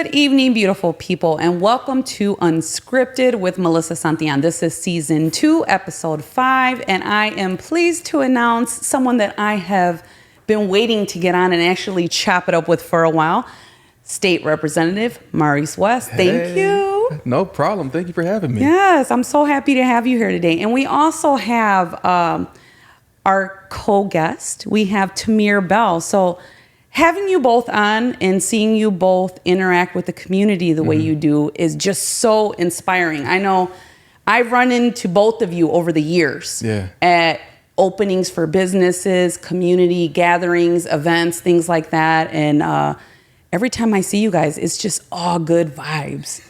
Good evening, beautiful people, and welcome to Unscripted with Melissa Santillan. This is season 2, episode 5, and I am pleased to announce someone that I have been waiting to get on and actually chop it up with for a while. State Representative Maurice A. Thank you. No problem. Thank you for having me. Yes, I'm so happy to have you here today. And we also have our co-guest. We have Tamir Bell. So having you both on and seeing you both interact with the community the way you do is just so inspiring. I know I've run into both of you over the years at openings for businesses, community gatherings, events, things like that. And every time I see you guys, it's just all good vibes.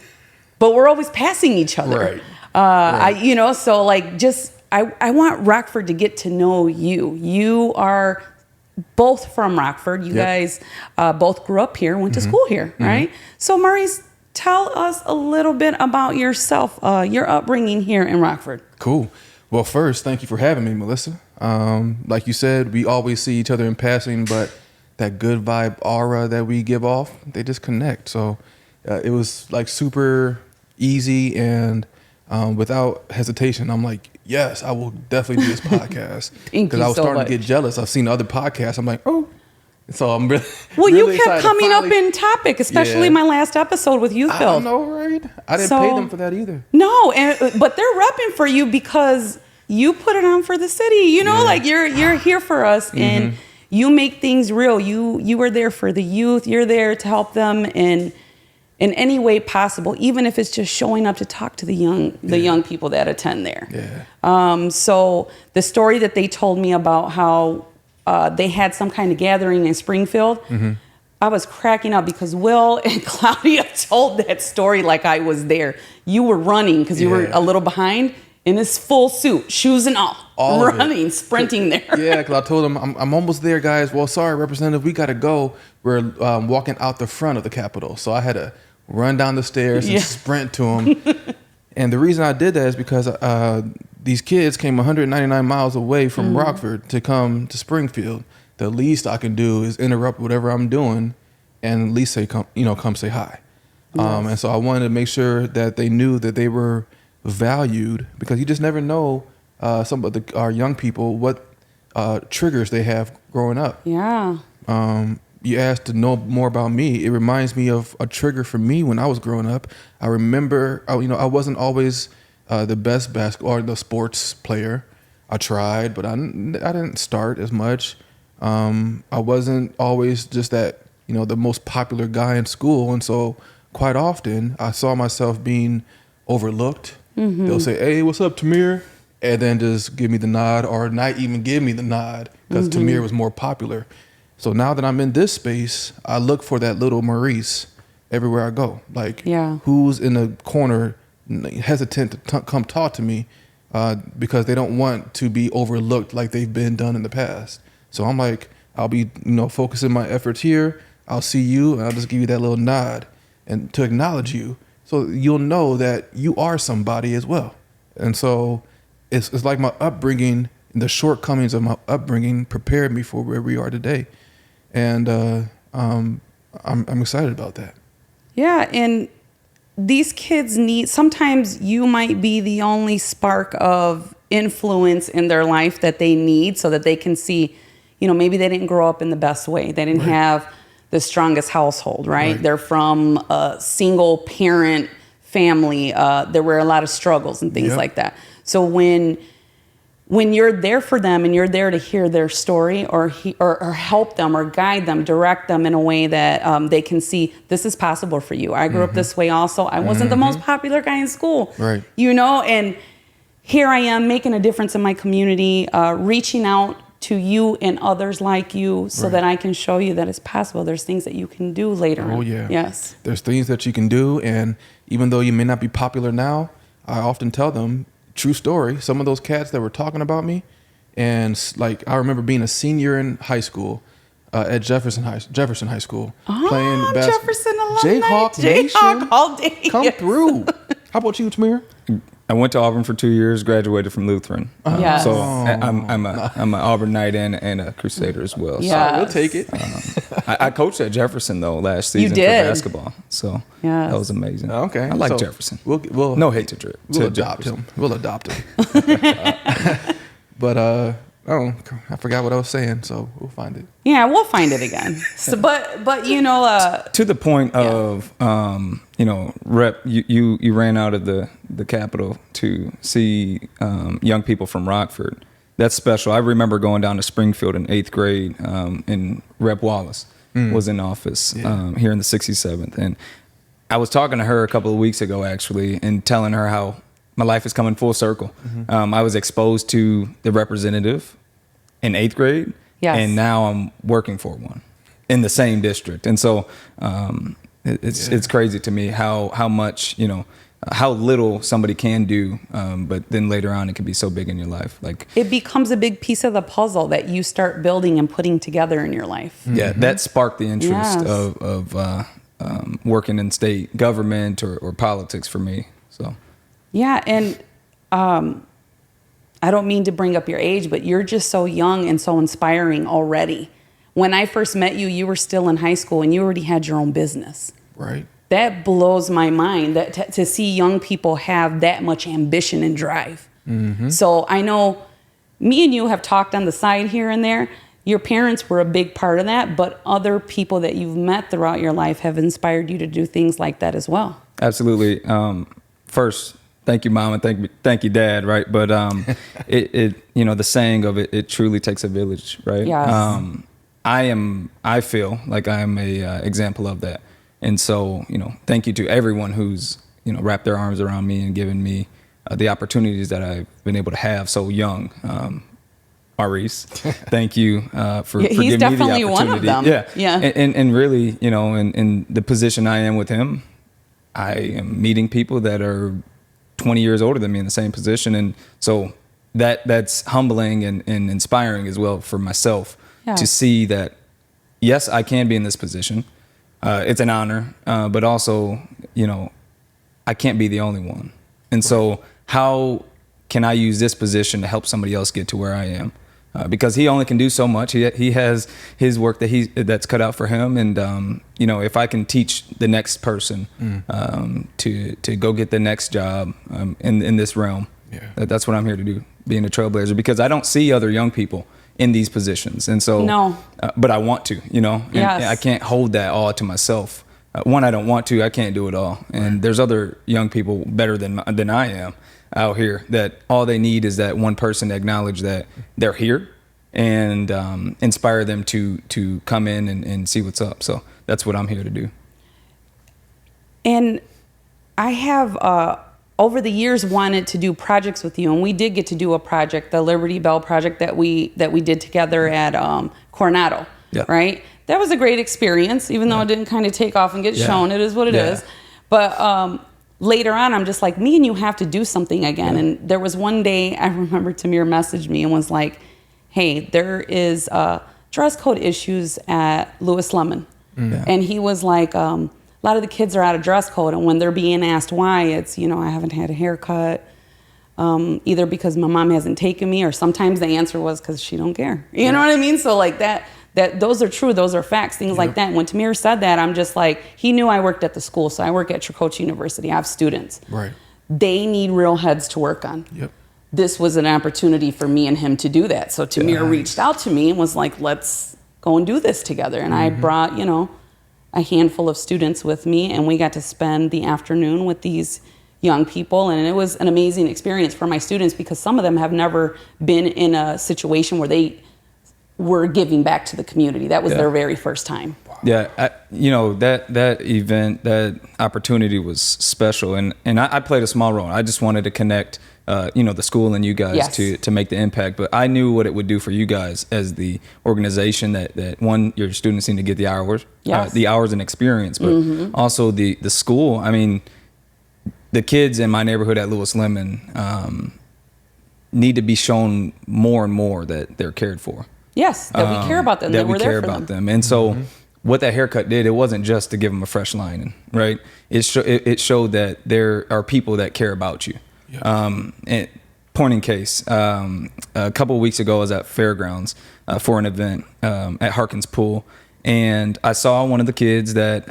But we're always passing each other. Right. So like I want Rockford to get to know you. You are both from Rockford. You guys both grew up here, went to school here, right? So Maurice, tell us a little bit about yourself, your upbringing here in Rockford. Cool. Well, first, thank you for having me, Melissa. Like you said, we always see each other in passing, but that good vibe aura that we give off, they just connect. So it was like super easy and without hesitation, I'm like, yes, I will definitely do this podcast. Because I was starting to get jealous. I've seen other podcasts. I'm like, oh. So I'm really really you kept coming up in topic, especially my last episode with Youth Build. I know, right? I didn't pay them for that either. No, but they're repping for you because you put it on for the city. You know, like you're here for us and you make things real. You are there for the youth. You're there to help them in any way possible, even if it's just showing up to talk to the young people that attend there. So the story that they told me about how they had some kind of gathering in Springfield, I was cracking up because Will and Claudia told that story like I was there. You were running because you were a little behind in this full suit, shoes and all running, sprinting there. Yeah, because I told them, I'm almost there, guys. Well, sorry, Representative, we got to go. We're walking out the front of the Capitol. So I had to run down the stairs and sprint to them. And the reason I did that is because these kids came 199 miles away from Rockford to come to Springfield. The least I can do is interrupt whatever I'm doing and at least say, come say hi. And so I wanted to make sure that they knew that they were valued, because you just never know some of our young people, what triggers they have growing up. You asked to know more about me. It reminds me of a trigger for me when I was growing up. I remember, I wasn't always the best basketball or the sports player. I tried, but I didn't start as much. I wasn't always just that, the most popular guy in school. And so quite often I saw myself being overlooked. They'll say, hey, what's up, Tamir? And then just give me the nod, or not even give me the nod because Tamir was more popular. So now that I'm in this space, I look for that little Maurice everywhere I go. Like, who's in the corner hesitant to come talk to me because they don't want to be overlooked like they've been done in the past. So I'm like, I'll be, focusing my efforts here. I'll see you, and I'll just give you that little nod and to acknowledge you, so you'll know that you are somebody as well. And so it's like my upbringing, the shortcomings of my upbringing prepared me for where we are today. And I'm excited about that. Yeah, and these kids sometimes you might be the only spark of influence in their life that they need, so that they can see, maybe they didn't grow up in the best way. They didn't have the strongest household, right? They're from a single parent family. There were a lot of struggles and things like that. So when you're there for them and you're there to hear their story or help them or guide them, direct them in a way that they can see this is possible for you. I grew up this way also. I wasn't the most popular guy in school, and here I am making a difference in my community, reaching out to you and others like you so that I can show you that it's possible. There's things that you can do later. Oh, yeah. Yes. There's things that you can do. And even though you may not be popular now, I often tell them, true story, some of those cats that were talking about me, and like I remember being a senior in high school at Jefferson High School, playing basketball. Jefferson alumni. Jayhawk Nation, all day. come through. How about you, Tamir? I went to Auburn for 2 years, graduated from Lutheran. Yes. So I'm an Auburn Knight and a Crusader as well. Yeah. We'll take it. I coached at Jefferson though last season for did? basketball, so Yes. that was amazing. Okay. I like So Jefferson. We'll No hate to Drip. We'll to adopt Jefferson. him. We'll adopt him. But I forgot what I was saying, so we'll find it. Yeah, we'll find it again. So, but you know, To the point of Rep, you ran out of the Capitol to see young people from Rockford. That's special. I remember going down to Springfield in 8th grade, and Rep Wallace was in office here in the 67th. And I was talking to her a couple of weeks ago, actually, and telling her how my life is coming full circle. I was exposed to the representative in 8th grade, and now I'm working for one in the same district. And so it's crazy to me how much, how little somebody can do, but then later on it can be so big in your life. Like it becomes a big piece of the puzzle that you start building and putting together in your life. Yeah, that sparked the interest Yes. of working in state government or politics for me. So Yeah, and I don't mean to bring up your age, but you're just so young and so inspiring already. When I first met you, you were still in high school and you already had your own business. Right. That blows my mind that to see young people have that much ambition and drive. So I know me and you have talked on the side here and there. Your parents were a big part of that, but other people that you've met throughout your life have inspired you to do things like that as well. absolutely. First, thank you, Mom, and thank you, Dad. Right, but the saying of it truly takes a village, right? Yes. I feel like I am a example of that. And so, thank you to everyone who's, wrapped their arms around me and given me the opportunities that I've been able to have so young. Maurice, thank you for He's giving me the definitely opportunity. one of them. Yeah. And really, in the position I am with him, I am meeting people that are 20 years older than me in the same position. And so that's humbling and inspiring as well for myself to see that, yes, I can be in this position. It's an honor, but also, I can't be the only one. And so how can I use this position to help somebody else get to where I am? Because he only can do so much. He has his work that's cut out for him. And, if I can teach the next person to go get the next job in this realm, that's what I'm here to do, being a trailblazer. Because I don't see other young people in these positions. And so, but I want to, and I can't hold that all to myself. One, I don't want to, I can't do it all. And there's other young people better than I am out here that all they need is that one person to acknowledge that they're here and inspire them to come in and see what's up. So that's what I'm here to do. And I have over the years wanted to do projects with you, and we did get to do a project, the Liberty Bell project that we did together at Coronado, right? That was a great experience, even though it didn't kind of take off and get shown. It is what it is. But later on, I'm just like, me and you have to do something again. And there was one day, I remember Tamir messaged me and was like, hey, there is dress code issues at Lewis Lemon. And he was like, a lot of the kids are out of dress code, and when they're being asked why, it's, I haven't had a haircut, either because my mom hasn't taken me, or sometimes the answer was because she don't care. You know what I mean? So like that those are true, those are facts, things like that. And when Tamir said that, I'm just like, he knew I worked at the school, so I work at Tricoche University. I have students. Right. They need real heads to work on. This was an opportunity for me and him to do that. So Tamir reached out to me and was like, let's go and do this together. And I brought, a handful of students with me, and we got to spend the afternoon with these young people. And it was an amazing experience for my students because some of them have never been in a situation where they were giving back to the community. That was their very first time. Yeah, that event, that opportunity was special, and I played a small role. I just wanted to connect, the school and you guys to make the impact. But I knew what it would do for you guys as the organization. That one, your students need to get the hours, and experience, but also the school. I mean, the kids in my neighborhood at Lewis Lemon need to be shown more and more that they're cared for. Yes, that we care about them. That we care about them. And so what that haircut did, it wasn't just to give them a fresh lining, right? It showed that there are people that care about you. And point in case, a couple of weeks ago, I was at Fairgrounds for an event at Harkins Pool. And I saw one of the kids that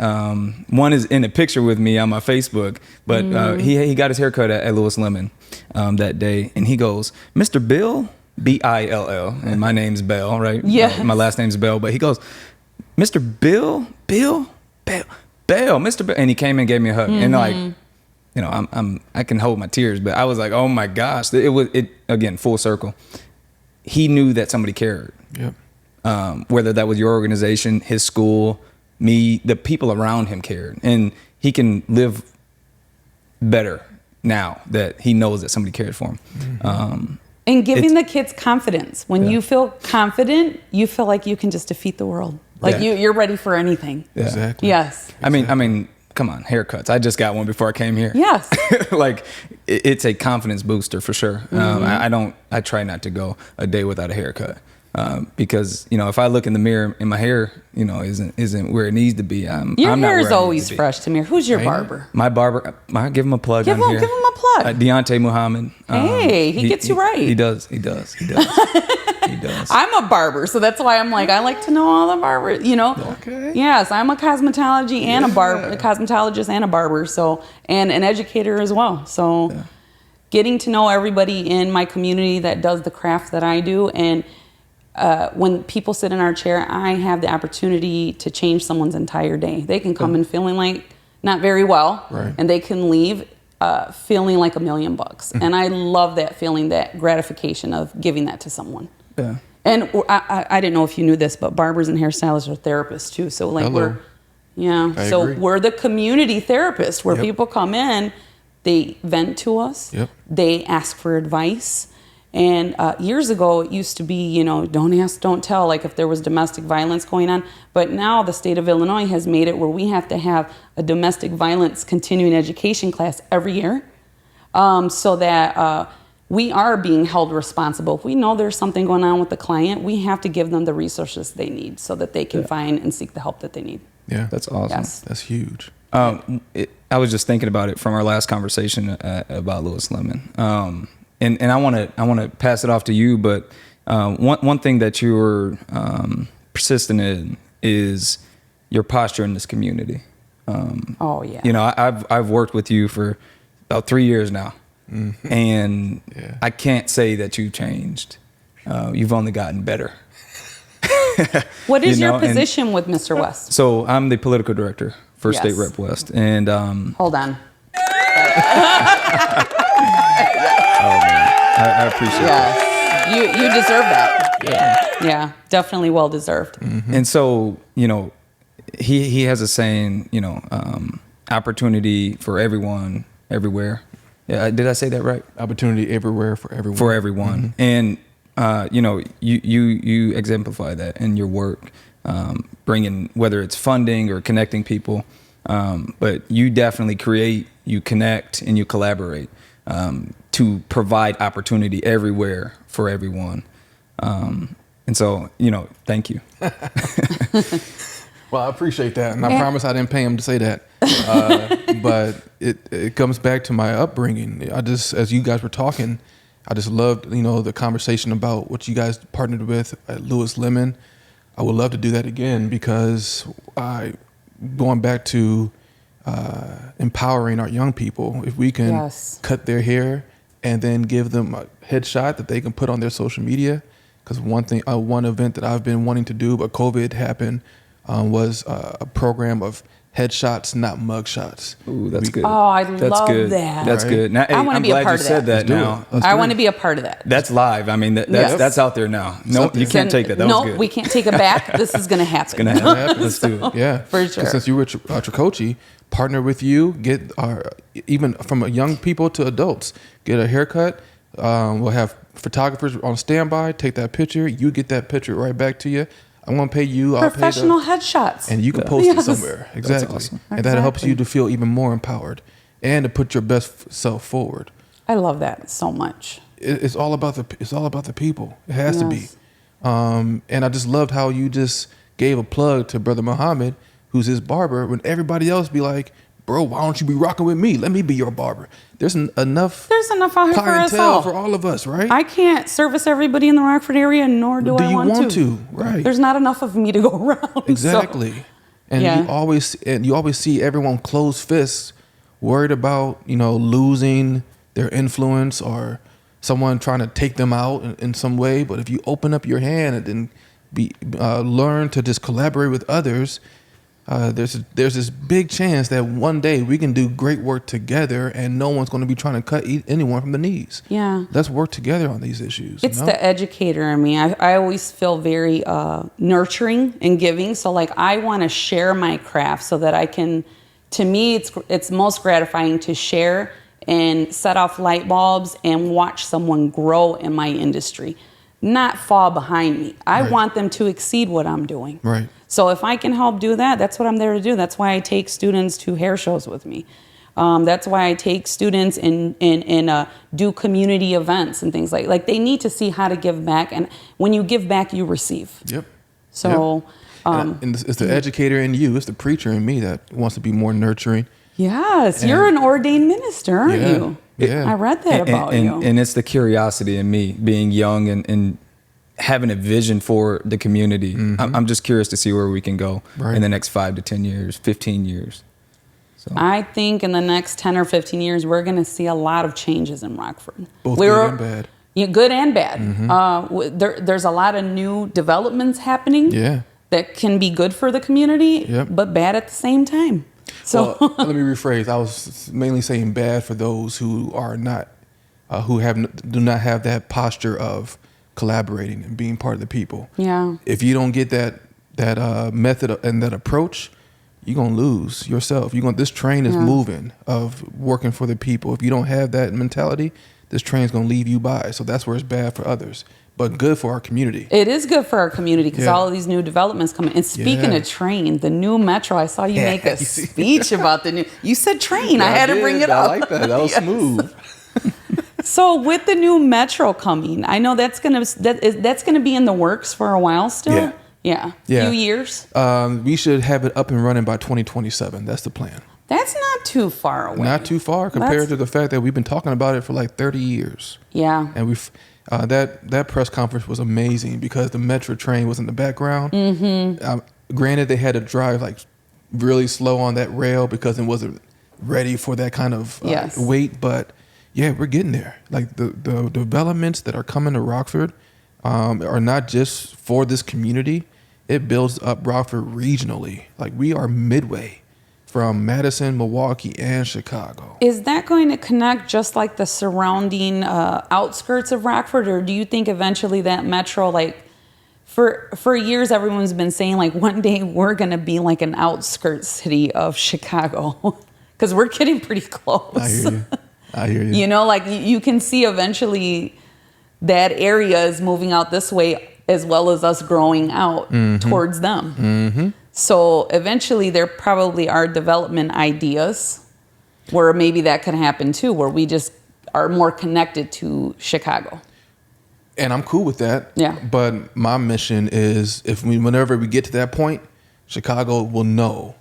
one is in a picture with me on my Facebook, but he got his haircut at Lewis Lemon that day. And he goes, Mr. Bill, Bill, and my name's Bell, right? Yeah. My last name's Bell, but he goes, Mr. Bell, Mr. Bell. And he came and gave me a hug. And like, you know, I can hold my tears, but I was like, oh my gosh, it again, full circle. He knew that somebody cared. Yep. Whether that was your organization, his school, me, the people around him cared. And he can live better now that he knows that somebody cared for him. And giving the kids confidence. When you feel confident, you feel like you can just defeat the world. Like you're ready for anything. Yeah. Exactly. Yes. I mean, come on, haircuts. I just got one before I came here. Yes. Like it's a confidence booster for sure. I try not to go a day without a haircut. Because, you know, if I look in the mirror and my hair, you know, isn't where it needs to be, Your I'm hair not where is I need always to be. fresh, Tamir. Who's your barber? My barber, I give him a plug Give on him here. a plug. Deontay Muhammad. Hey, he gets you right. He does. He does. I'm a barber, so that's why I'm like, I like to know all the barbers, you know? Okay. Yes, I'm a cosmetology and a cosmetologist and a barber, so, and an educator as well. So getting to know everybody in my community that does the craft that I do, and when people sit in our chair, I have the opportunity to change someone's entire day. They can come in feeling like not very well, and they can leave feeling like $1 million. And I love that feeling, that gratification of giving that to someone. Yeah. And I didn't know if you knew this, but barbers and hairstylists are therapists too. So like Hello. I agree. we're the community therapist where people come in, they vent to us, they ask for advice. And years ago, it used to be, you know, don't ask, don't tell, like if there was domestic violence going on. But now the state of Illinois has made it where we have to have a domestic violence continuing education class every year so that we are being held responsible. If we know there's something going on with the client, we have to give them the resources they need so that they can find and seek the help that they need. Yeah. That's awesome. Yes. That's huge. I was just thinking about it from our last conversation about Lewis Lemon. And I want to pass it off to you, but one thing that you're persistent in is your posture in this community. Oh yeah. You know, I've worked with you for about 3 years now, and I can't say that you've changed. You've only gotten better. What is your position with Mr. West? So I'm the political director for State Rep West, and hold on. I appreciate that. You deserve that. Yeah, definitely well deserved. And so, you know, he has a saying, you know, opportunity for everyone, everywhere. Yeah, did I say that right? Opportunity everywhere for everyone. For everyone. And, you know, you exemplify that in your work, bringing, whether it's funding or connecting people, but you definitely create, you connect, and you collaborate to provide opportunity everywhere for everyone. And so, you know, thank you. Well, I appreciate that, and I promise I didn't pay him to say that. But it comes back to my upbringing. I just, as you guys were talking, I just loved, you know, the conversation about what you guys partnered with at Lewis Lemon. I would love to do that again because going back to empowering our young people, if we can cut their hair and then give them a headshot that they can put on their social media. Because one event that I've been wanting to do, but COVID happened, was a program of headshots, not mugshots. Ooh, that's good. Oh, I That's love good. that. That's good. Now, hey, I want to I'm be a glad part you of said that. that now. I want to be a part of that. That's live. I mean, that's out there now. No, you can't take that. That was good. We can't take it back. This is going to happen. It's going to happen. Let's do it. Yeah, for sure. Since you were Tricoci, partner with you, get even from young people to adults, get a haircut. We'll have photographers on standby. Take that picture. You get that picture right back to you. I'm gonna pay you. Professional headshots, and you can post it somewhere. Exactly, awesome. And that helps you to feel even more empowered and to put your best self forward. I love that so much. It's all about the people. It has to be. And I just loved how you just gave a plug to Brother Muhammad, who's his barber, when everybody else be like, bro, why don't you be rocking with me? Let me be your barber. There's enough out here for us all. for all of us, right? I can't service everybody in the Rockford area, nor do I want to. Right. There's not enough of me to go around. Exactly. So, and you always see everyone closed fists, worried about, losing their influence or someone trying to take them out in some way. But if you open up your hand and then learn to just collaborate with others, there's this big chance that one day we can do great work together and no one's going to be trying to cut anyone from the knees. Yeah. Let's work together on these issues. It's the educator in me. I always feel very nurturing and giving. So like I want to share my craft so that I can, to me, it's most gratifying to share and set off light bulbs and watch someone grow in my industry, not fall behind me. I want them to exceed what I'm doing. Right. So if I can help do that, that's what I'm there to do. That's why I take students to hair shows with me. That's why I take students and do community events and things like they need to see how to give back. And when you give back, you receive. Yep. So, and it's the educator in you, it's the preacher in me that wants to be more nurturing. Yes, you're an ordained minister, aren't you? Yeah. I read that about you. And it's the curiosity in me, being young and having a vision for the community. Mm-hmm. I'm just curious to see where we can go in the next 5 to 10 years, 15 years. So I think in the next 10 or 15 years, we're going to see a lot of changes in Rockford. Both good and bad. Yeah, good and bad. Mm-hmm. There's a lot of new developments happening that can be good for the community, but bad at the same time. So let me rephrase. I was mainly saying bad for those who are not, do not have that posture of collaborating and being part of the people. Yeah. If you don't get that method and that approach, you're gonna lose yourself. This train is moving of working for the people. If you don't have that mentality, this train's gonna leave you by. So that's where it's bad for others, but good for our community. It is good for our community because all of these new developments coming. And speaking of train, the new metro, I saw you make a speech about the new. You said train. I had to bring it up. I like that. That was smooth. So with the new metro coming, I know that's gonna be in the works for a while still. Yeah. Few years. We should have it up and running by 2027. That's the plan. That's not too far away. Not too far compared to the fact that we've been talking about it for like 30 years. Yeah. And we've that press conference was amazing because the metro train was in the background. Mm-hmm. Granted, they had to drive like really slow on that rail because it wasn't ready for that kind of weight. But yeah, we're getting there. Like the developments that are coming to Rockford are not just for this community. It builds up Rockford regionally. Like we are midway from Madison, Milwaukee, and Chicago. Is that going to connect just like the surrounding outskirts of Rockford, or do you think eventually that metro, like for years, everyone's been saying like one day we're going to be like an outskirts city of Chicago because we're getting pretty close. I hear you. You know, like you can see eventually that area is moving out this way as well as us growing out towards them. Mm-hmm. So eventually there probably are development ideas where maybe that could happen too, where we just are more connected to Chicago. And I'm cool with that. Yeah. But my mission is whenever we get to that point, Chicago will know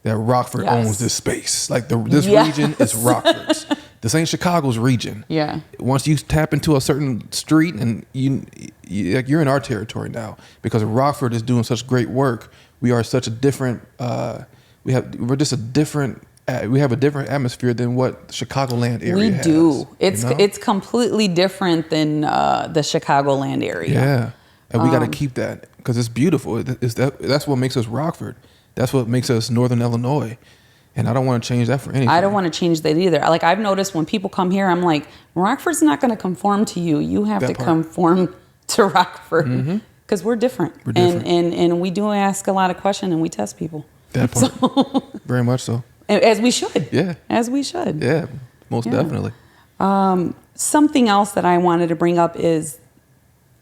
that Rockford owns this space. Like this region is Rockford's. This ain't Chicago's region. Yeah. Once you tap into a certain street and you're in our territory now because Rockford is doing such great work. We are such a different. We have a different atmosphere than what the Chicagoland area has. We do. It's completely different than the Chicagoland area. Yeah, and we got to keep that because it's beautiful. That's what makes us Rockford. That's what makes us Northern Illinois. And I don't want to change that for anything. I don't want to change that either. Like I've noticed when people come here, I'm like, Rockford's not going to conform to you. You have to conform to Rockford because we're different. We're different. And we do ask a lot of questions and we test people. That part. So, very much so. As we should. Yeah. As we should. Yeah, most definitely. Something else that I wanted to bring up is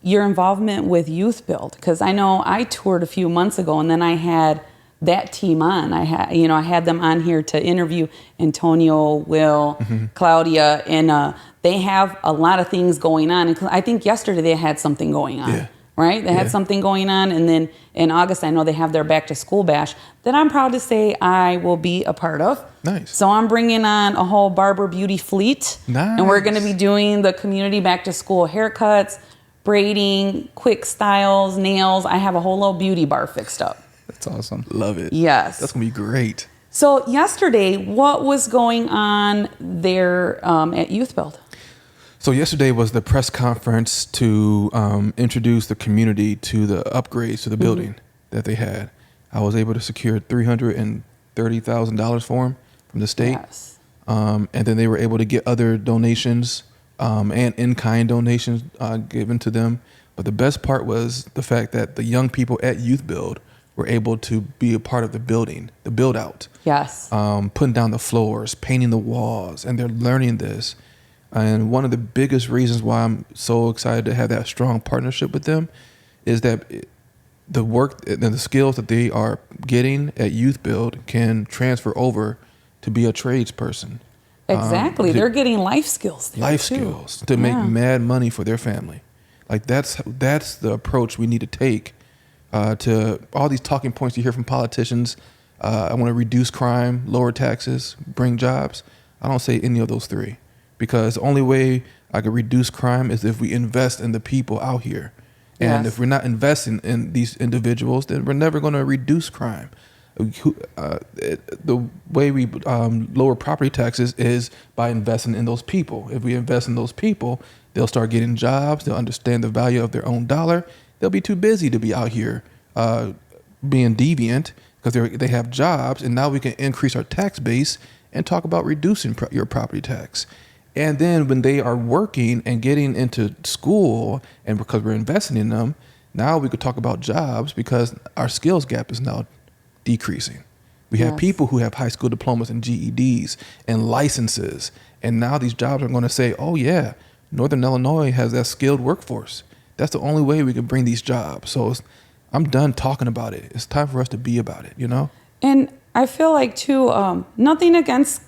your involvement with Youth Build. Because I know I toured a few months ago and then I had that team on. I had them on here to interview Antonio, Will, Claudia, and they have a lot of things going on. And I think yesterday they had something going on, right? They had something going on. And then in August, I know they have their back to school bash that I'm proud to say I will be a part of. Nice. So I'm bringing on a whole barber beauty fleet. Nice. And we're going to be doing the community back to school haircuts, braiding, quick styles, nails. I have a whole little beauty bar fixed up. That's awesome. Love it. Yes. That's going to be great. So yesterday, what was going on there at Youth Build? So yesterday was the press conference to introduce the community to the upgrades to the building that they had. I was able to secure $330,000 for them from the state. Yes. And then they were able to get other donations and in-kind donations given to them. But the best part was the fact that the young people at Youth Build were able to be a part of the building, the build out. Yes. Putting down the floors, painting the walls, and they're learning this. And one of the biggest reasons why I'm so excited to have that strong partnership with them is that the work and the skills that they are getting at Youth Build can transfer over to be a tradesperson. Exactly. They're getting life skills there Life too. skills to make mad money for their family. Like that's the approach we need to take to all these talking points you hear from politicians. I want to reduce crime, lower taxes, bring jobs. I don't say any of those three, because the only way I could reduce crime is if we invest in the people out here. And if we're not investing in these individuals, then we're never going to reduce crime. The way we lower property taxes is by investing in those people. If we invest in those people, they'll start getting jobs. They'll understand the value of their own dollar. They'll be too busy to be out here being deviant because they have jobs. And now we can increase our tax base and talk about reducing your property tax. And then when they are working and getting into school, and because we're investing in them, now we could talk about jobs because our skills gap is now decreasing. We have people who have high school diplomas and GEDs and licenses. And now these jobs are going to say, oh yeah, Northern Illinois has that skilled workforce. That's the only way we can bring these jobs. So I'm done talking about it. It's time for us to be about it, you know? And I feel like too, nothing against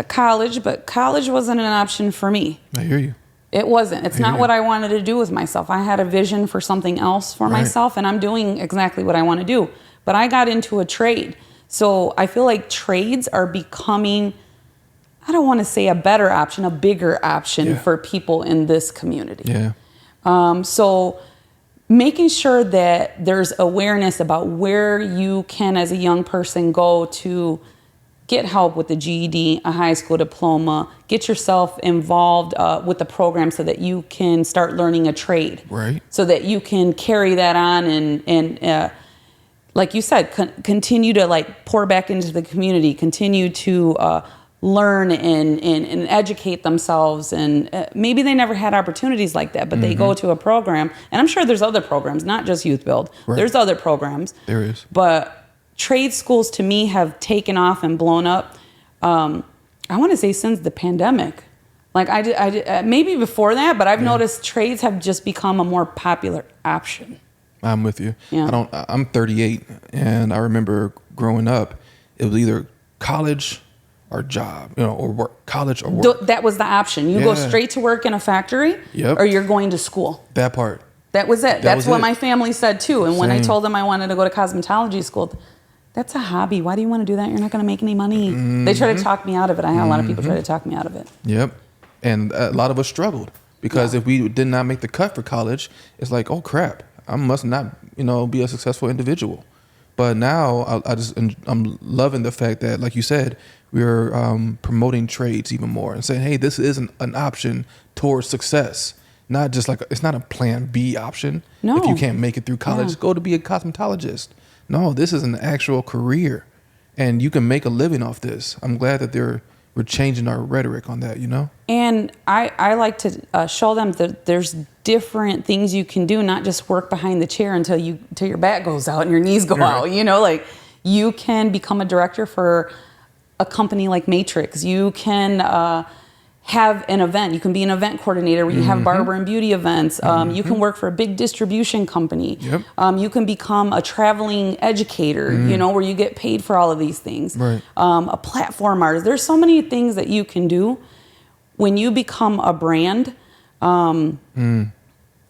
college, but college wasn't an option for me. I hear you. It wasn't. It's not what I wanted to do with myself. I had a vision for something else for myself, and I'm doing exactly what I want to do. But I got into a trade. So I feel like trades are becoming, I don't want to say a better option, a bigger option for people in this community. Yeah. So making sure that there's awareness about where you can, as a young person, go to get help with the GED, a high school diploma, get yourself involved with the program so that you can start learning a trade. Right. So that you can carry that on and like you said, continue to like pour back into the community, continue to learn and educate themselves. And maybe they never had opportunities like that, but they go to a program. And I'm sure there's other programs, not just Youth Build. Right. There's other programs. There is. But trade schools to me have taken off and blown up. I want to say since the pandemic. Like I did maybe before that, but I've noticed trades have just become a more popular option. I'm with you. Yeah. I'm 38, and I remember growing up, it was either college or job, or work, college or work. That was the option. You go straight to work in a factory, or you're going to school. That part. That was it. That's what it. my family said too. And when I Same. told them I wanted to go to cosmetology school, that's a hobby. Why do you want to do that? You're not going to make any money. They try to talk me out of it. I had a lot of people try to talk me out of it. Yep. And a lot of us struggled because if we did not make the cut for college, it's like, oh crap, I must not, be a successful individual. But now I'm loving the fact that, like you said, we're promoting trades even more and saying, hey, this is an option towards success. Not just like, it's not a plan B option. No. If you can't make it through college, go to be a cosmetologist. No, this is an actual career, and you can make a living off this. I'm glad that we're changing our rhetoric on that, And I like to show them that there's different things you can do, not just work behind the chair until your back goes out and your knees go out. Like you can become a director for a company like Matrix. You can have an event. You can be an event coordinator where you have barber and beauty events. You can work for a big distribution company. Yep. You can become a traveling educator, where you get paid for all of these things. Right. A platform artist. There's so many things that you can do when you become a brand.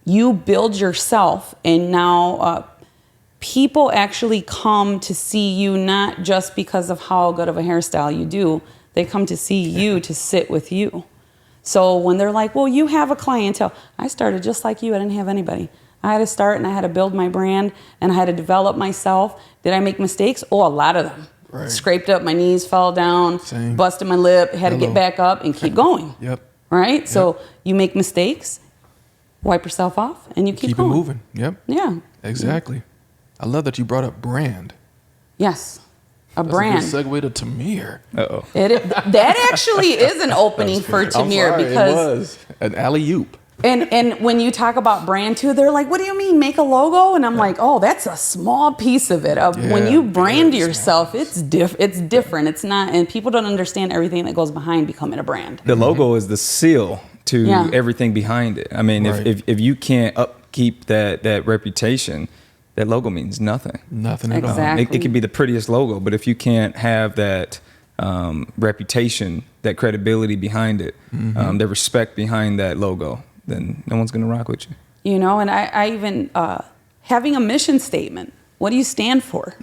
you build yourself, and now people actually come to see you not just because of how good of a hairstyle you do. They come to see you to sit with you. So when they're like, well, you have a clientele. I started just like you. I didn't have anybody. I had to start, and I had to build my brand, and I had to develop myself. Did I make mistakes? Oh, a lot of them. Right. Scraped up my knees, fell down, Same. busted my lip, had to get back up and keep going. Yep. Right? Yep. So you make mistakes, wipe yourself off, and you keep going. It moving. Yep. Yeah. Exactly. I love that you brought up brand. Yes. A That's brand. a good segue to Tamir. Uh-oh. That actually is an opening for I'm Tamir, sorry, because it was an alley-oop. and when you talk about brand too, they're like, what do you mean make a logo? And I'm like, oh, that's a small piece of it. When you brand yourself, it's different. It's not, and people don't understand everything that goes behind becoming a brand. The logo is the seal to everything behind it. I mean, Right. if you can't upkeep that reputation, that logo means nothing. Nothing at all. Exactly. It could be the prettiest logo, but if you can't have that reputation, that credibility behind it, the respect behind that logo, then no one's going to rock with you. You know, and I even having a mission statement. What do you stand for?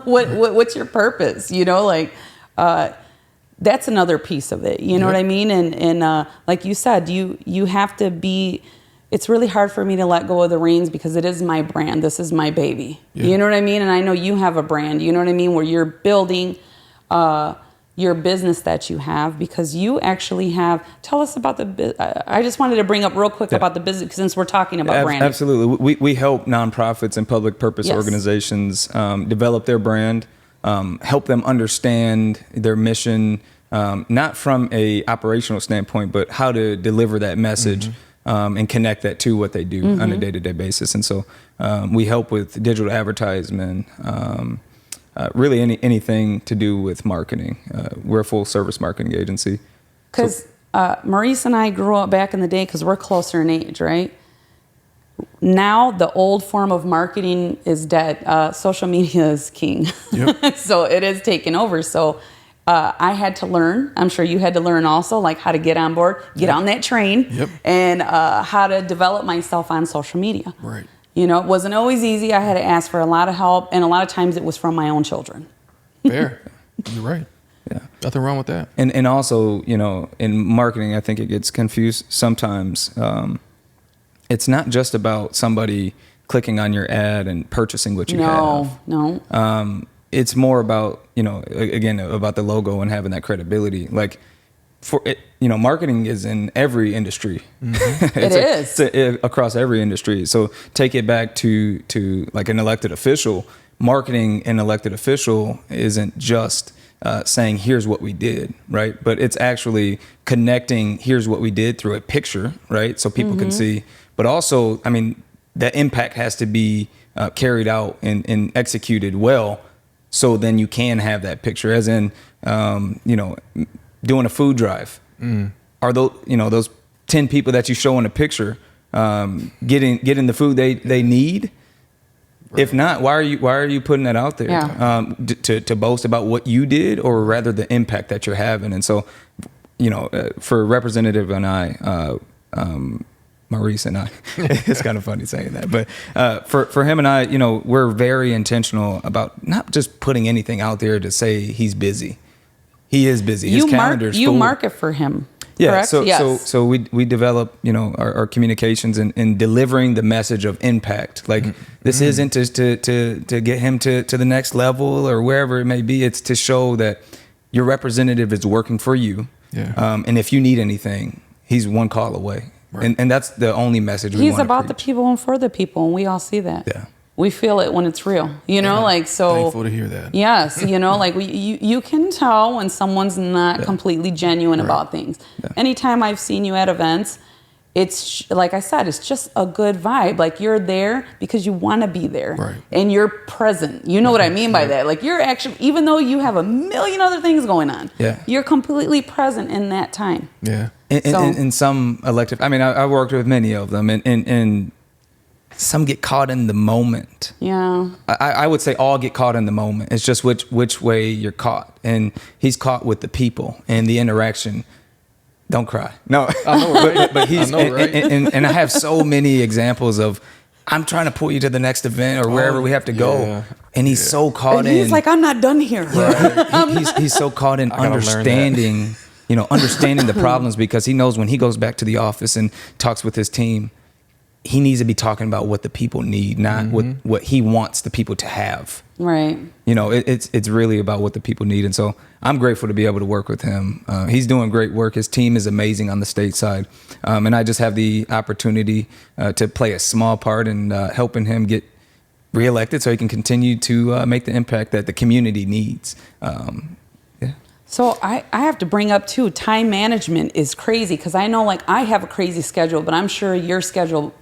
What's your purpose? You know, like that's another piece of it. You know what I mean? And like you said, you have to be. It's really hard for me to let go of the reins, because it is my brand. This is my baby. Yeah. You know what I mean? And I know you have a brand. You know what I mean? Where you're building your business that you have, because you actually have. Tell us about I just wanted to bring up real quick about the business, since we're talking about branding. Absolutely. We help nonprofits and public purpose organizations develop their brand, help them understand their mission, not from a operational standpoint, but how to deliver that message. And connect that to what they do on a day-to-day basis. And so we help with digital advertisement, really anything to do with marketing. We're a full-service marketing agency. Because Maurice and I grew up back in the day, because we're closer in age, right? Now the old form of marketing is dead. Social media is king. Yep. So it is taking over. So I had to learn. I'm sure you had to learn also, like how to get on board, get on that train, and how to develop myself on social media. Right. You know, it wasn't always easy. I had to ask for a lot of help, and a lot of times it was from my own children. Fair. You're right. Yeah. Nothing wrong with that. And also, you know, in marketing, I think it gets confused sometimes. It's not just about somebody clicking on your ad and purchasing what you have. No. It's more about, you know, again, about the logo and having that credibility. Like, for it, you know, marketing is in every industry. It's across every industry. So take it back to like an elected official. Marketing an elected official isn't just saying, here's what we did, right? But it's actually connecting, here's what we did, through a picture, right? So people can see. But also, I mean, that impact has to be carried out and executed well. So then you can have that picture, as in, you know, doing a food drive. Are those, you know, those 10 people that you show in a picture getting the food they need? Right. If not, why are you putting that out there? Yeah. To boast about what you did, or rather the impact that you're having? And so, you know, for Representative and I, Maurice and I, it's kind of funny saying that, but for him and I, you know, we're very intentional about not just putting anything out there to say he's busy. He is busy. His calendar's full. You market for him. Yeah. Correct? So we develop, you know, our communications in delivering the message of impact. Like this isn't to get him to the next level or wherever it may be. It's to show that your representative is working for you. Yeah. And if you need anything, he's one call away. Right. And that's the only message we want to preach. He's about the people and for the people, and we all see that. Yeah. We feel it when it's real, you know, like, so. Thankful to hear that. Yes, you know, like you can tell when someone's not completely genuine about things. Yeah. Anytime I've seen you at events, it's like I said, it's just a good vibe. Like you're there because you want to be there, right. And you're present. You know what I mean by that? Like you're actually, even though you have a million other things going on, you're completely present in that time. Yeah. In some elective, I mean, I worked with many of them, and some get caught in the moment. Yeah. I would say all get caught in the moment. It's just which way you're caught. And he's caught with the people and the interaction. Don't cry. No, I know, right? but he's I know, right? and I have so many examples of I'm trying to pull you to the next event or wherever we have to go, and he's so caught And in. he's like, I'm not done here. He's so caught in gotta learn that. understanding, understanding the problems, because he knows when he goes back to the office and talks with his team, he needs to be talking about what the people need, not what he wants the people to have. Right. It's really about what the people need. And so I'm grateful to be able to work with him. He's doing great work. His team is amazing on the state side. And I just have the opportunity to play a small part in helping him get reelected so he can continue to make the impact that the community needs. So I have to bring up too, time management is crazy, because I know like I have a crazy schedule, but I'm sure your schedule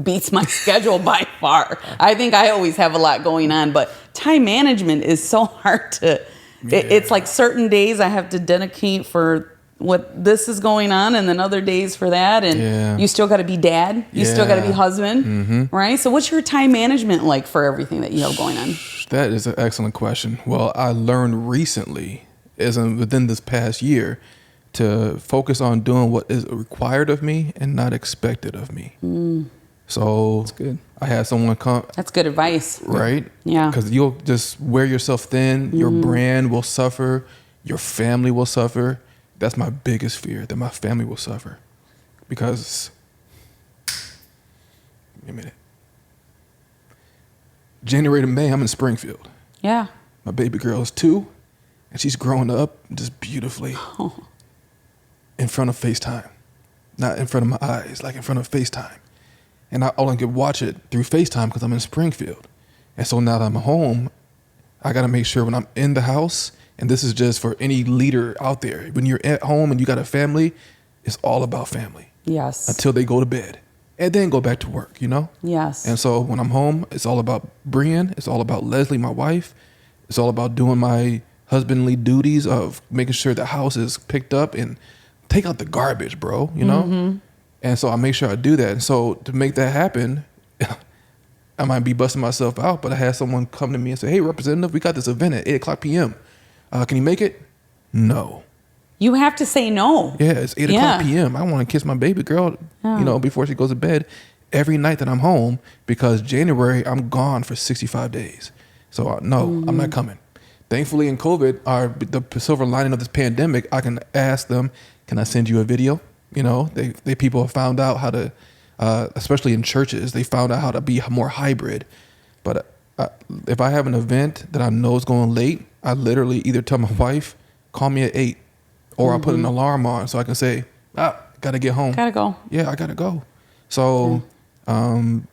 beats my schedule by far. I think I always have a lot going on, but time management is so hard to, it's like certain days I have to dedicate for what this is going on, and then other days for that. And you still got to be dad. You still got to be husband, right? So what's your time management like for everything that you have going on? That is an excellent question. Well, I learned recently, within this past year, to focus on doing what is required of me and not expected of me. So That's good. I had someone come. That's good advice. Right? Yeah. Because you'll just wear yourself thin. Your brand will suffer. Your family will suffer. That's my biggest fear, that my family will suffer. Because, give me a minute. January to May, I'm in Springfield. Yeah. My baby girl is 2, and she's growing up just beautifully in front of FaceTime. Not in front of my eyes, like in front of FaceTime. And I only can watch it through FaceTime because I'm in Springfield. And so now that I'm home, I got to make sure when I'm in the house, and this is just for any leader out there, when you're at home and you got a family, it's all about family. Yes. Until they go to bed. And then go back to work, Yes. And so when I'm home, it's all about Brian. It's all about Leslie, my wife. It's all about doing my husbandly duties of making sure the house is picked up and take out the garbage, bro, And so I make sure I do that. And so to make that happen, I might be busting myself out, but I had someone come to me and say, hey, Representative, we got this event at 8 o'clock p.m. Can you make it? No. You have to say no. Yeah, it's 8 o'clock p.m. I want to kiss my baby girl, before she goes to bed every night that I'm home, because January, I'm gone for 65 days. So no, I'm not coming. Thankfully, in COVID, the silver lining of this pandemic, I can ask them, can I send you a video? They people have found out how to, especially in churches, they found out how to be more hybrid. But if I have an event that I know is going late, I literally either tell my wife, call me at 8, or I put an alarm on so I can say, gotta get home. Gotta go. Yeah, I gotta go. So, time,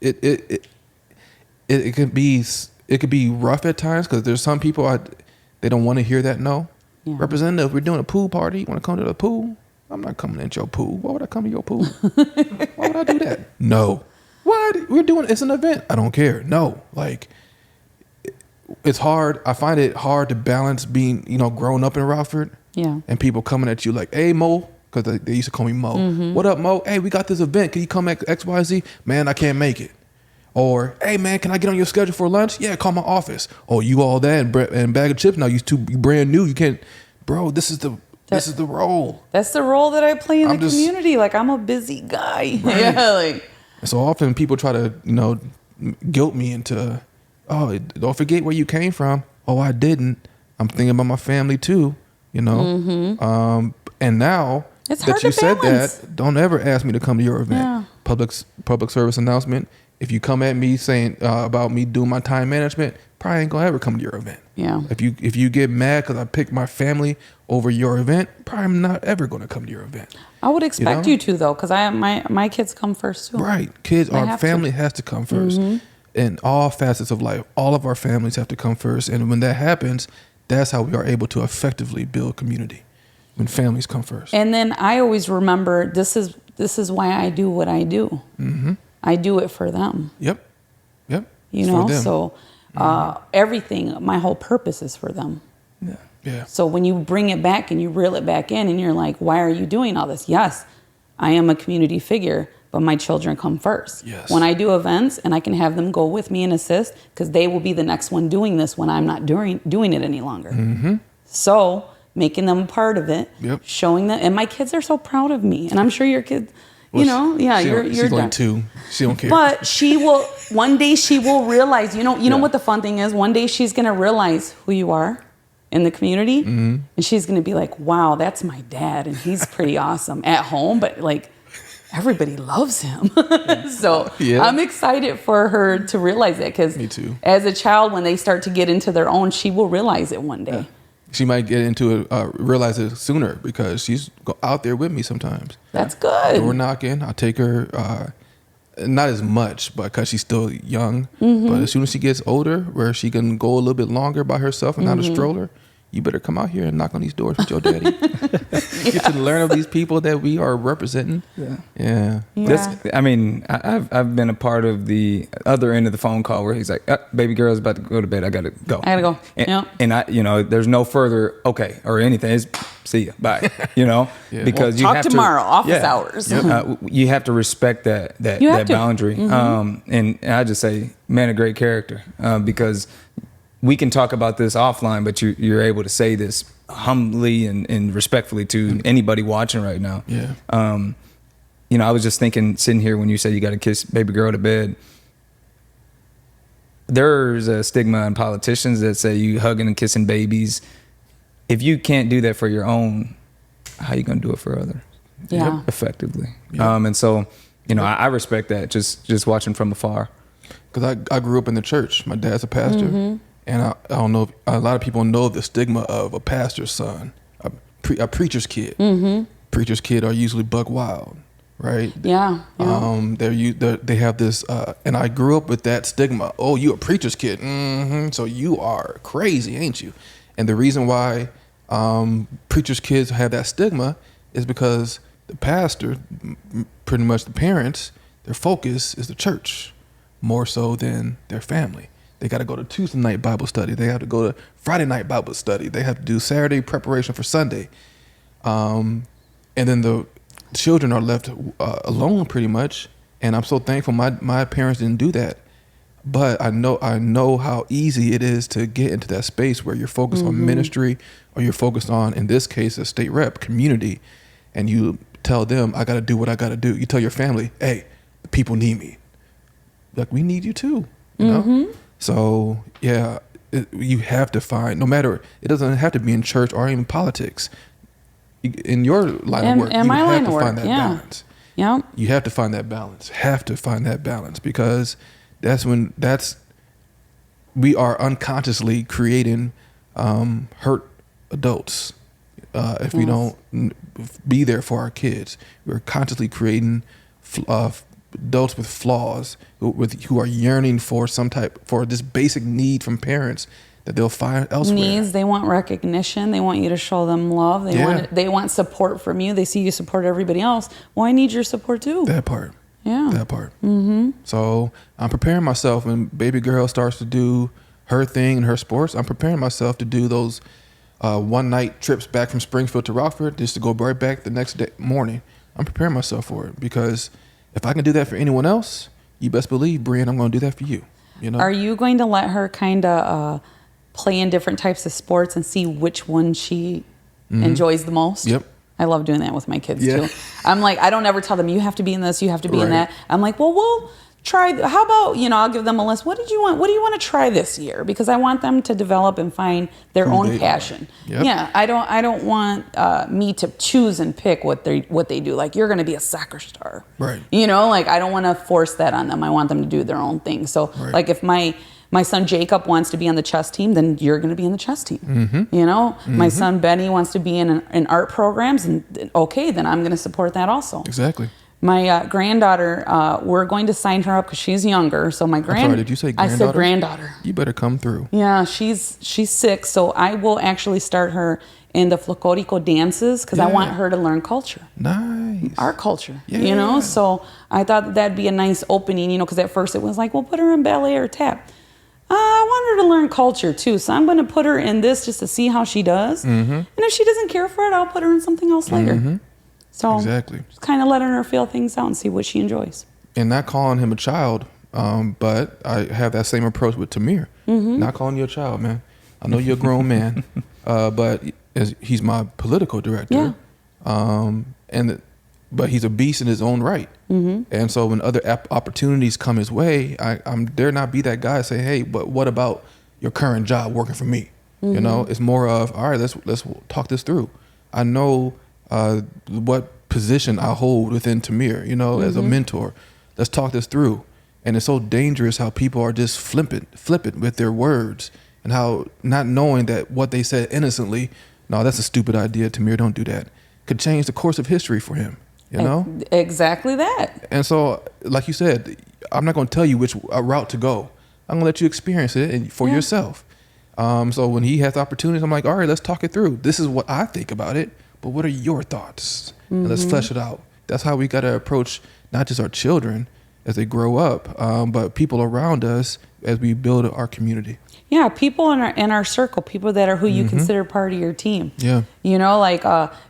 it could be rough at times, because there's some people they don't want to hear that no. Yeah. Representative, we're doing a pool party. You want to come to the pool? I'm not coming into your pool. Why would I come to your pool? Why would I do that? No. What? It's an event. I don't care. No. Like, it's hard. I find it hard to balance being, growing up in Rockford. Yeah. And people coming at you like, hey, Mo, because they used to call me Mo. What up, Mo? Hey, we got this event. Can you come at XYZ? Man, I can't make it. Or, hey, man, can I get on your schedule for lunch? Yeah, call my office. Oh, you all that and bag of chips now. You brand new. You can't. Bro, this is the role. That's the role that I play in the community. Like, I'm a busy guy. Right. Yeah. So often people try to, guilt me into, oh, don't forget where you came from. Oh, I didn't. I'm thinking about my family too, And now it's that hard you to said balance. that, don't ever ask me to come to your event. Yeah. Public service announcement. If you come at me saying about me doing my time management, probably ain't gonna ever come to your event. Yeah. If you get mad because I picked my family over your event, probably I'm not ever gonna come to your event. I would expect you to, though, because my kids come first too. Right. Our family has to come first. In all facets of life, all of our families have to come first. And when that happens, that's how we are able to effectively build community, when families come first. And then I always remember, this is why I do what I do. I do it for them. Yep. For them. So everything, my whole purpose is for them. Yeah. So when you bring it back and you reel it back in and you're like, why are you doing all this? Yes, I am a community figure, but my children come first. Yes. When I do events and I can have them go with me and assist, because they will be the next one doing this when I'm not doing it any longer. So making them a part of it, showing them. And my kids are so proud of me. And I'm sure your kids, you know, she's going to. She don't care. But one day she will realize, you know what the fun thing is? One day she's going to realize who you are in the community. Mm-hmm. And she's going to be like, wow, that's my dad. And he's pretty awesome at home. But like, everybody loves him. So I'm excited for her to realize that, because me too. As a child, when they start to get into their own, she will realize it one day. Yeah. She might get into it, realize it sooner, because she's out there with me sometimes. That's good. Door knocking. I take her, not as much, but because she's still young. Mm-hmm. But as soon as she gets older, where she can go a little bit longer by herself and not a stroller, you better come out here and knock on these doors with your daddy. Get to learn of these people that we are representing. Yeah. I've been a part of the other end of the phone call where he's like, baby girl's about to go to bed. I gotta go. And I, there's no further okay or anything. It's see ya, bye. Because you talk have tomorrow, office hours. You have to respect that boundary. Mm-hmm. And I just say, man of great character, because we can talk about this offline, but you're able to say this humbly and respectfully to anybody watching right now. Yeah. I was just thinking, sitting here when you said you got to kiss baby girl to bed, there's a stigma on politicians that say you hugging and kissing babies. If you can't do that for your own, how are you going to do it for others? Yeah. Effectively. Yeah. And so, I respect that just watching from afar. Because I grew up in the church. My dad's a pastor. Mm-hmm. And I don't know if a lot of people know the stigma of a pastor's son, a preacher's kid. Mm-hmm. Preacher's kid are usually buck wild, right? Yeah. They have this, and I grew up with that stigma. Oh, you a preacher's kid. Mm-hmm. So you are crazy, ain't you? And the reason why preacher's kids have that stigma is because the pastor, pretty much the parents, their focus is the church more so than their family. They got to go to Tuesday night Bible study. They have to go to Friday night Bible study. They have to do Saturday preparation for Sunday. And then the children are left alone pretty much. And I'm so thankful my parents didn't do that. But I know how easy it is to get into that space where you're focused on ministry, or you're focused on, in this case, a state rep community. And you tell them, I got to do what I got to do. You tell your family, hey, the people need me. Like, we need you too, you know? So, you have to find, no matter, it doesn't have to be in church or even politics. In your line of work, you have to find that balance. Yeah. You have to find that balance. Because we are unconsciously creating hurt adults. If we don't be there for our kids, we're consciously creating adults with flaws, who are yearning for this basic need from parents that they'll find elsewhere. Needs, they want recognition. They want you to show them love. They want support from you. They see you support everybody else. Well, I need your support too. That part. Yeah. That part. Mm-hmm. So I'm preparing myself when baby girl starts to do her thing in her sports. I'm preparing myself to do those one night trips back from Springfield to Rockford, just to go right back the next morning. I'm preparing myself for it, because if I can do that for anyone else, you best believe, Brian, I'm going to do that for you. Are you going to let her kind of play in different types of sports and see which one she enjoys the most? Yep. I love doing that with my kids too. I'm like, I don't ever tell them, you have to be in this, you have to be in that. I'm like, well, we'll try. How about, I'll give them a list. What did you want? What do you want to try this year? Because I want them to develop and find their own passion. Yep. Yeah. I don't want me to choose and pick what they do. Like, you're going to be a soccer star. Right. I don't want to force that on them. I want them to do their own thing. So like, if my son Jacob wants to be on the chess team, then you're going to be in the chess team. Mm-hmm. My son Benny wants to be in art programs, and okay, then I'm going to support that also. Exactly. My granddaughter, we're going to sign her up because she's younger. So my sorry, did you say granddaughter? I said granddaughter. You better come through. Yeah, she's 6, so I will actually start her in the Folklorico dances, because I want her to learn culture. Nice. Our culture, So I thought that'd be a nice opening, because at first it was like, well, put her in ballet or tap. I want her to learn culture too, so I'm going to put her in this just to see how she does. Mm-hmm. And if she doesn't care for it, I'll put her in something else later. Mm-hmm. So exactly, just kind of letting her feel things out and see what she enjoys. And not calling him a child, but I have that same approach with Tamir. Mm-hmm. Not calling you a child, man. I know you're a grown man, but he's my political director. Yeah. But he's a beast in his own right. And so when other opportunities come his way, I'm dare not be that guy to say, hey, but what about your current job working for me? You know, it's more of, all right, let's talk this through. I know what position I hold within Tamir, you know, as a mentor. Let's talk this through. And it's so dangerous how people are just flippant with their words, and how not knowing that what they said innocently, no, that's a stupid idea, Tamir, don't do that, could change the course of history for him, you know? Exactly that. And so, like you said, I'm not going to tell you which route to go. I'm going to let you experience it for yourself. So when he has opportunities, I'm like, all right, let's talk it through. This is what I think about it, but what are your thoughts? And let's flesh it out. That's how we got to approach not just our children as they grow up, but people around us as we build our community. Yeah, people in our circle, people that are who you consider part of your team. Yeah. You know, like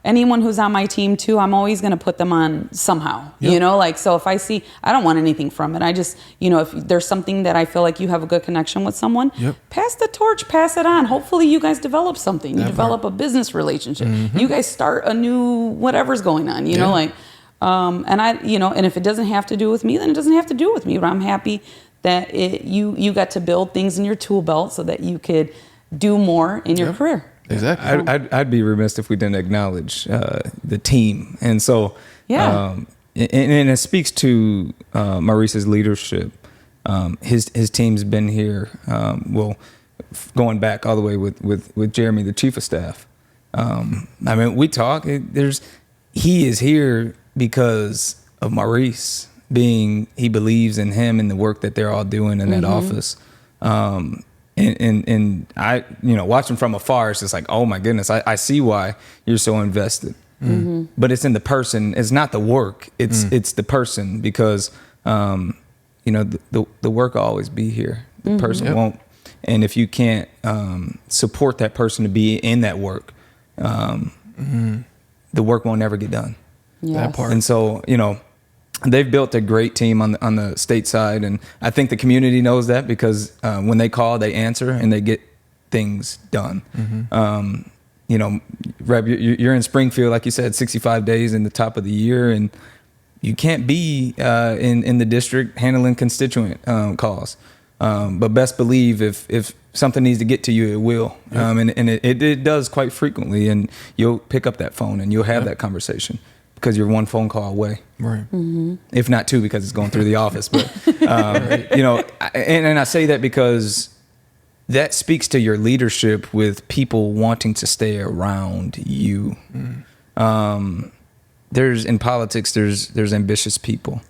anyone who's on my team too, I'm always going to put them on somehow. Yep. You know, like, so if I see, I don't want anything from it. I just, you know, if there's something that I feel like you have a good connection with someone, pass the torch, pass it on. Hopefully you guys develop something. You develop a business relationship. You guys start a new whatever's going on, you know, like, and I, you know, and if it doesn't have to do with me, then it doesn't have to do with me. But I'm happy that you got to build things in your tool belt so that you could do more in your career. Exactly. I'd be remiss if we didn't acknowledge the team, and so and it speaks to Maurice's leadership. His team's been here. Going back all the way with Jeremy, the chief of staff. I mean, we talk. He is here because of Maurice. He believes in him and the work that they're all doing in that office. And I, you know, watching from afar, it's just like, oh my goodness, I see why you're so invested. But it's in the person. It's not the work. It's the person, because, you know, the work will always be here. The person won't. And if you can't support that person to be in that work, the work won't ever get done. Yes. That part. And so, you know, they've built a great team on the state side, and I think the community knows that, because when they call, they answer and they get things done. You know, Reb, you're in Springfield, like you said, 65 days in the top of the year, and you can't be in the district handling constituent calls. But best believe if something needs to get to you, it will. And it does quite frequently, and you'll pick up that phone and you'll have that conversation, because you're one phone call away, right? If not two, because it's going through the office. But you know, and I say that because that speaks to your leadership with people wanting to stay around you. There's in politics, there's ambitious people.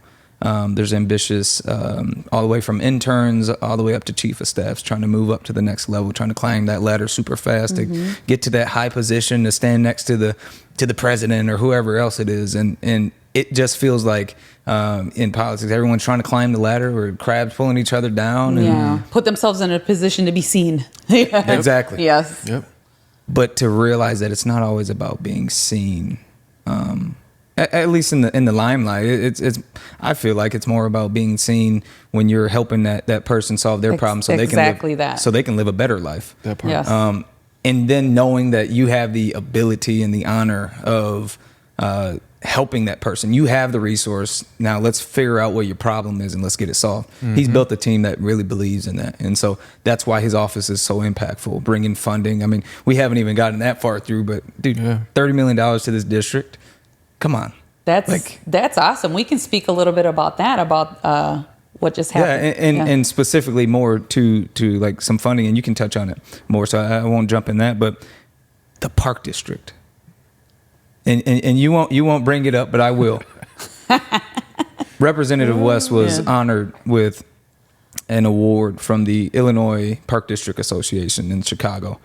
There's ambitious all the way from interns all the way up to chief of staffs, trying to move up to the next level, trying to climb that ladder super fast to get to that high position, to stand next to the president or whoever else it is. And it just feels like in politics, everyone's trying to climb the ladder, or crabs pulling each other down. And Put themselves in a position to be seen. Exactly. Yes. Yep. But to realize that it's not always about being seen. At least in the limelight, it's. I feel like it's more about being seen when you're helping that person solve their problem, so they can live a better life. That part. Yes. And then knowing that you have the ability and the honor of helping that person. You have the resource. Now let's figure out what your problem is and let's get it solved. He's built a team that really believes in that, and so that's why his office is so impactful. Bringing funding. I mean, we haven't even gotten that far through, but dude, $30 million to this district. Come on. That's awesome. We can speak a little bit about that, about what just happened. And specifically more to like some funding, and you can touch on it more, so I won't jump in that, but the Park District. And you won't bring it up, but I will. Representative West was honored with an award from the Illinois Park District Association in Chicago.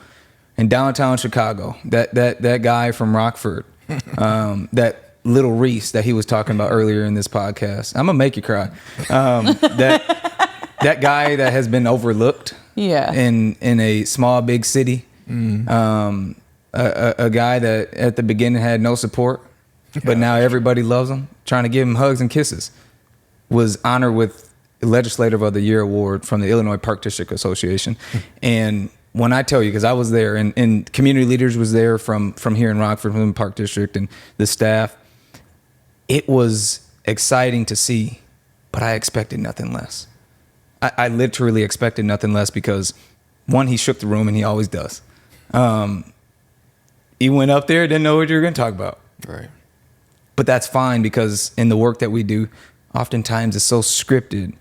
In downtown Chicago, that guy from Rockford, that little Reese that he was talking about earlier in this podcast. I'm gonna make you cry. That guy that has been overlooked. In a small big city. A guy that at the beginning had no support, but now everybody loves him, trying to give him hugs and kisses, was honored with Legislative of the Year award from the Illinois Park District Association. And when I tell you, because I was there, and community leaders was there from here in Rockford, from the Park District, and the staff, it was exciting to see, but I expected nothing less. I literally expected nothing less because, one, he shook the room, and he always does. He went up there, didn't know what you were going to talk about. Right. But that's fine, because in the work that we do, oftentimes it's so scripted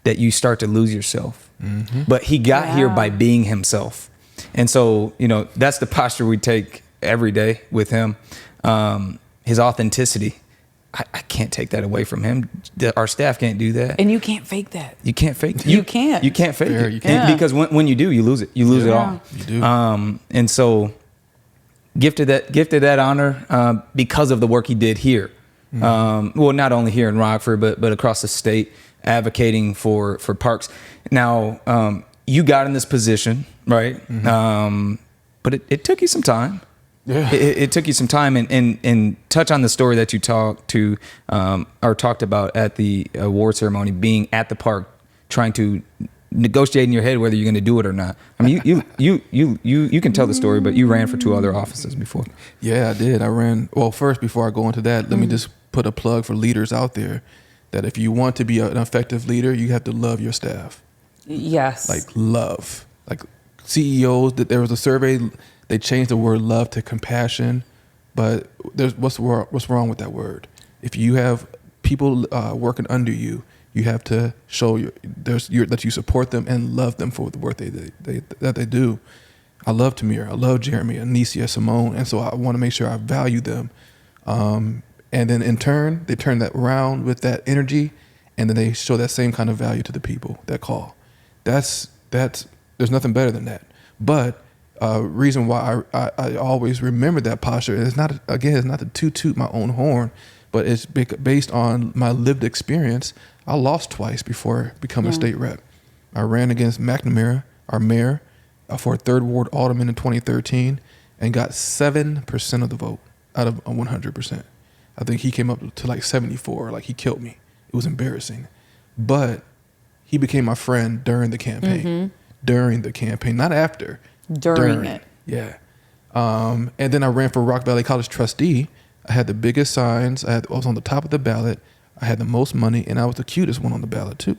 that you start to lose yourself. Mm-hmm. But he got here by being himself. And so, that's the posture we take every day with him. His authenticity, I can't take that away from him. Our staff can't do that. And you can't fake that. You can't fake it. You can't. You can't fake it. You can't. Because when you do, you lose it. You lose it all. You do. And so gifted that honor because of the work he did here. Mm-hmm. Well, not only here in Rockford, but across the state, advocating for parks. Now, you got in this position, right? Mm-hmm. But it took you some time. Yeah. It took you some time, and touch on the story that you talked about at the award ceremony, being at the park, trying to negotiate in your head whether you're going to do it or not. I mean, you can tell the story, but you ran for 2 other offices before. Yeah, I did. I ran. Well, first, before I go into that, let me just put a plug for leaders out there that if you want to be an effective leader, you have to love your staff. Yes. Like love. Like CEOs, that there was a survey, they changed the word love to compassion, but there's what's wrong with that word? If you have people working under you, you have to show that you support them and love them for the work that they do. I love Tamir. I love Jeremy, Anicia, Simone, and so I want to make sure I value them. And then in turn, they turn that around with that energy, and then they show that same kind of value to the people that call. There's nothing better than that. But reason why I always remember that posture is not to toot my own horn, but it's based on my lived experience. I lost twice before becoming a state rep. I ran against McNamara, our mayor, for a 3rd Ward alderman in 2013, and got 7% of the vote out of 100%. I think he came up to like 74. Like, he killed me. It was embarrassing. But he became my friend during the campaign. Mm-hmm. During the campaign, not after. During it. Yeah. And then I ran for Rock Valley College trustee. I had the biggest signs. I was on the top of the ballot. I had the most money, and I was the cutest one on the ballot too.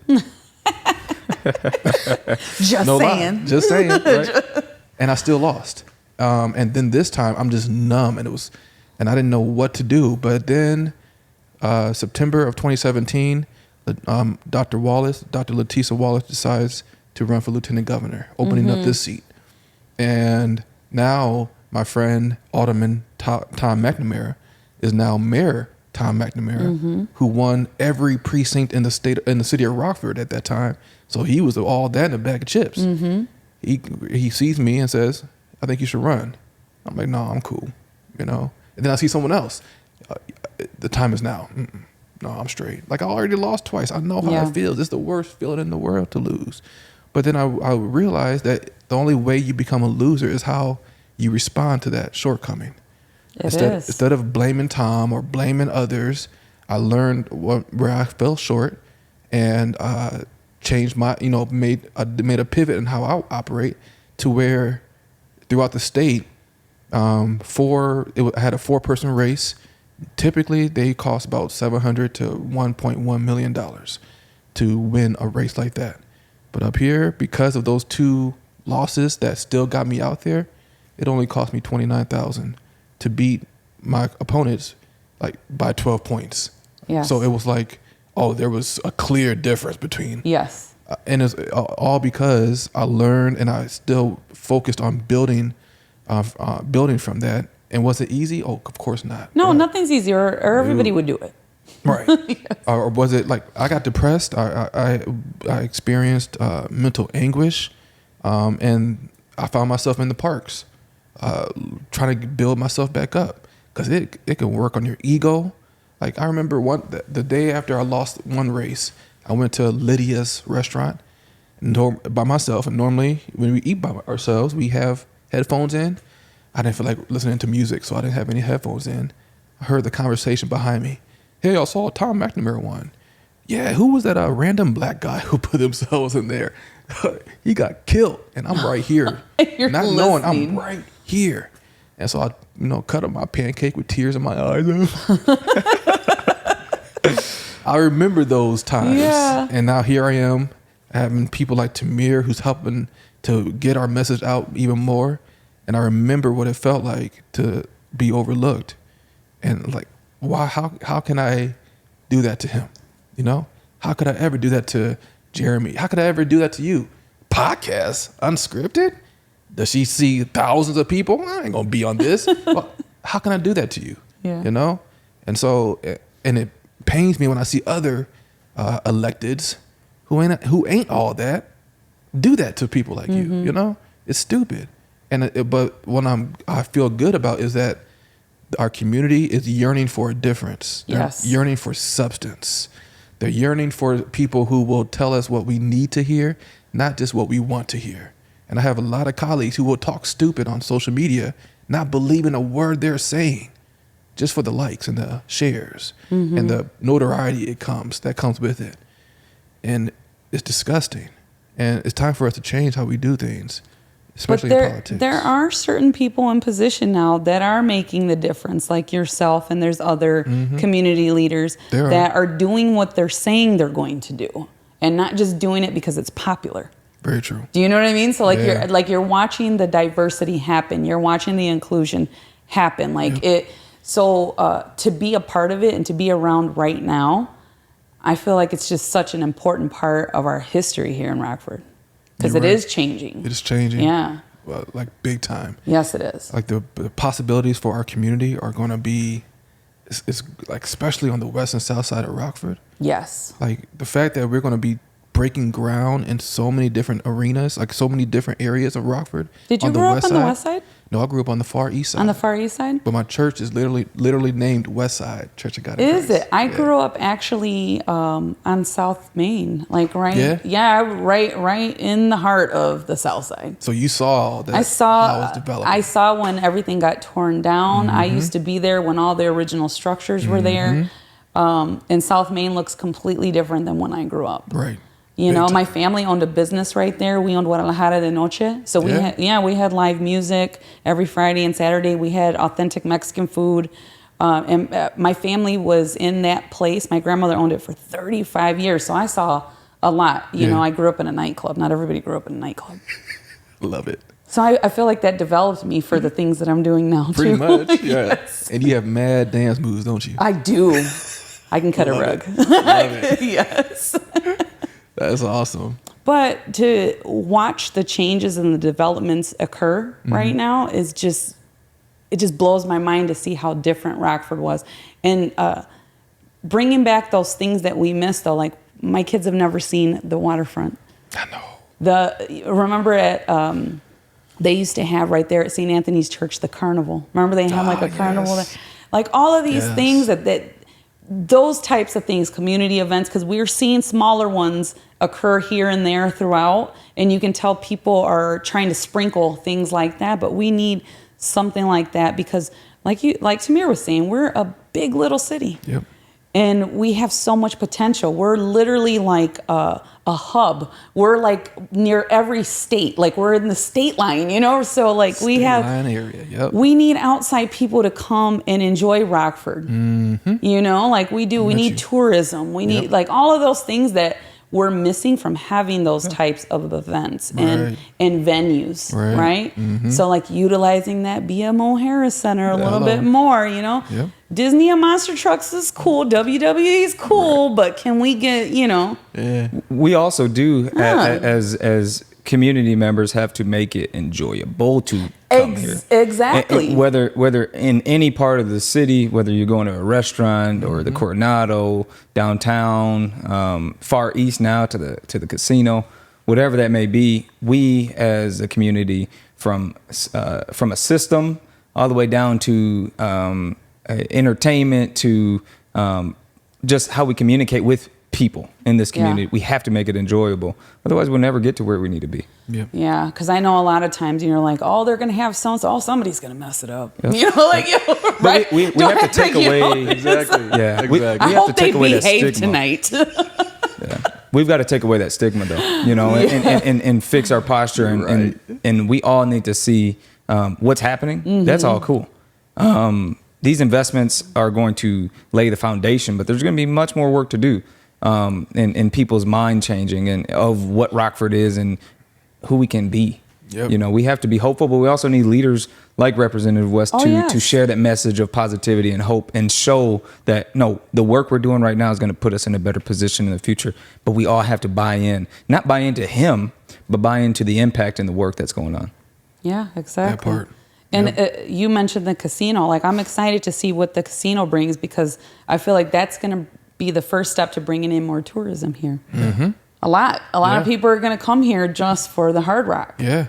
Just saying. Right? And I still lost. And then this time I'm just numb, and I didn't know what to do. But then September of 2017, Dr. Letisa Wallace decides to run for lieutenant governor, opening up this seat. And now my friend Alderman Tom McNamara is now Mayor Tom McNamara, who won every precinct in the city of Rockford at that time. So he was all that in a bag of chips. Mm-hmm. He sees me and says, "I think you should run." I'm like, "No, I'm cool," And then I see someone else. The time is now. No, I'm straight. Like, I already lost twice. I know how it feels. It's the worst feeling in the world to lose. But then I realized that the only way you become a loser is how you respond to that shortcoming. Instead of blaming Tom or blaming others, I learned where I fell short, and changed my, made a pivot in how I operate to where throughout the state, I had a 4-person race. Typically, they cost about $700 to $1.1 million to win a race like that. But up here, because of those 2 losses that still got me out there, it only cost me $29,000 to beat my opponents like by 12 points. Yes. So it was like, there was a clear difference between. Yes. And it's all because I learned, and I still focused on building from that. And was it easy? Oh, of course not. No, nothing's easy, or everybody would do it. Right. Yes. Or was it like I got depressed? I experienced mental anguish, and I found myself in the parks, trying to build myself back up, because it can work on your ego. Like, I remember the day after I lost one race, I went to Lydia's restaurant by myself, and normally when we eat by ourselves, we have headphones in. I didn't feel like listening to music, so I didn't have any headphones in. I heard the conversation behind me. "Hey, I saw Tom McNamara won." yeah, who was that random black guy who put themselves in there? He got killed, and I'm right here, You're not knowing I'm listening. right here. And so I, cut up my pancake with tears in my eyes. I remember those times, and now here I am having people like Tamir who's helping to get our message out even more. And I remember what it felt like to be overlooked, and like, why? How can I do that to him? How could I ever do that to Jeremy? How could I ever do that to you? Podcast, unscripted? Does she see thousands of people? I ain't gonna be on this. Well, how can I do that to you? Yeah. And so, and it pains me when I see other electeds who ain't all that do that to people like you. It's stupid. And but what I feel good about is that our community is yearning for a difference. They're yearning for substance. They're yearning for people who will tell us what we need to hear, not just what we want to hear. And I have a lot of colleagues who will talk stupid on social media, not believing a word they're saying, just for the likes and the shares and the notoriety that comes with it. And it's disgusting. And it's time for us to change how we do things, especially in politics. There are certain people in position now that are making the difference, like yourself, and there's other community leaders that are doing what they're saying they're going to do, and not just doing it because it's popular. Very true. Do you know what I mean? So you're watching the diversity happen. You're watching the inclusion happen. To be a part of it and to be around right now, I feel like it's just such an important part of our history here in Rockford, because it is changing. It is changing. Yeah. Well, like big time. Yes, it is. Like the possibilities for our community are going to be, it's like, especially on the west and south side of Rockford. Yes. Like the fact that we're going to be breaking ground in so many different arenas, like so many different areas of Rockford. Did you grow up on the west side? No, I grew up on the far east side. On the far east side? But my church is literally named West Side Church of God in Is Christ. it? I grew up actually on South Main, like right in the heart of the south side. So you saw that. I saw how it was developing. I saw when everything got torn down. I used to be there when all the original structures were there. And South Main looks completely different than when I grew up. Right. My family owned a business right there. We owned Guadalajara de Noche. So we had live music every Friday and Saturday. We had authentic Mexican food. And my family was in that place. My grandmother owned it for 35 years. So I saw a lot. I grew up in a nightclub. Not everybody grew up in a nightclub. Love it. So I feel like that developed me for the things that I'm doing now, Pretty too. much, yeah. Yes. And you have mad dance moves, don't you? I do. I can cut a rug. Love it. Yes. That's awesome. But to watch the changes and the developments occur right now it just blows my mind to see how different Rockford was. And bringing back those things that we missed, though, like my kids have never seen the waterfront. I know. Remember they used to have right there at St. Anthony's Church, the carnival. Remember they had a carnival there? Like all of these things that those types of things, community events, because we're seeing smaller ones occur here and there throughout, and you can tell people are trying to sprinkle things like that, but we need something like that because like Tamir was saying, we're a big little city. Yep. And we have so much potential. We're literally like a hub. We're like near every state. Like we're in the state line, So like State we have line area. Yep. We need outside people to come and enjoy Rockford. Like we do. We need tourism. We need like all of those things that we're missing from having those types of events and venues, right? So like utilizing that BMO Harris Center a little bit more, Yep. Disney and Monster Trucks is cool. WWE is cool, but can we get, Yeah. We also do, as community members, have to make it enjoyable to come here. Exactly. And whether in any part of the city, whether you're going to a restaurant or the Coronado, downtown, far east now to the casino, whatever that may be, we as a community, from a system all the way down to entertainment to just how we communicate with people in this community, we have to make it enjoyable. Otherwise, we'll never get to where we need to be. Yeah. Yeah, because I know a lot of times you're like, oh, they're going to have somebody's going to mess it up. Yep. Right? We have to take away. Exactly. Yeah. Exactly. I We have hope to take they away that behave stigma. tonight. we've got to take away that stigma though, and fix our posture and we all need to see what's happening. That's all cool. These investments are going to lay the foundation, but there's going to be much more work to do in people's mind changing and of what Rockford is and who we can be. Yep. We have to be hopeful, but we also need leaders like Representative West to share that message of positivity and hope and show that, no, the work we're doing right now is going to put us in a better position in the future. But we all have to buy in, not buy into him, but buy into the impact and the work that's going on. Yeah, exactly. That part. And you mentioned the casino. Like, I'm excited to see what the casino brings because I feel like that's going to be the first step to bringing in more tourism here. Mm-hmm. A lot of people are going to come here just for the Hard Rock. Yeah.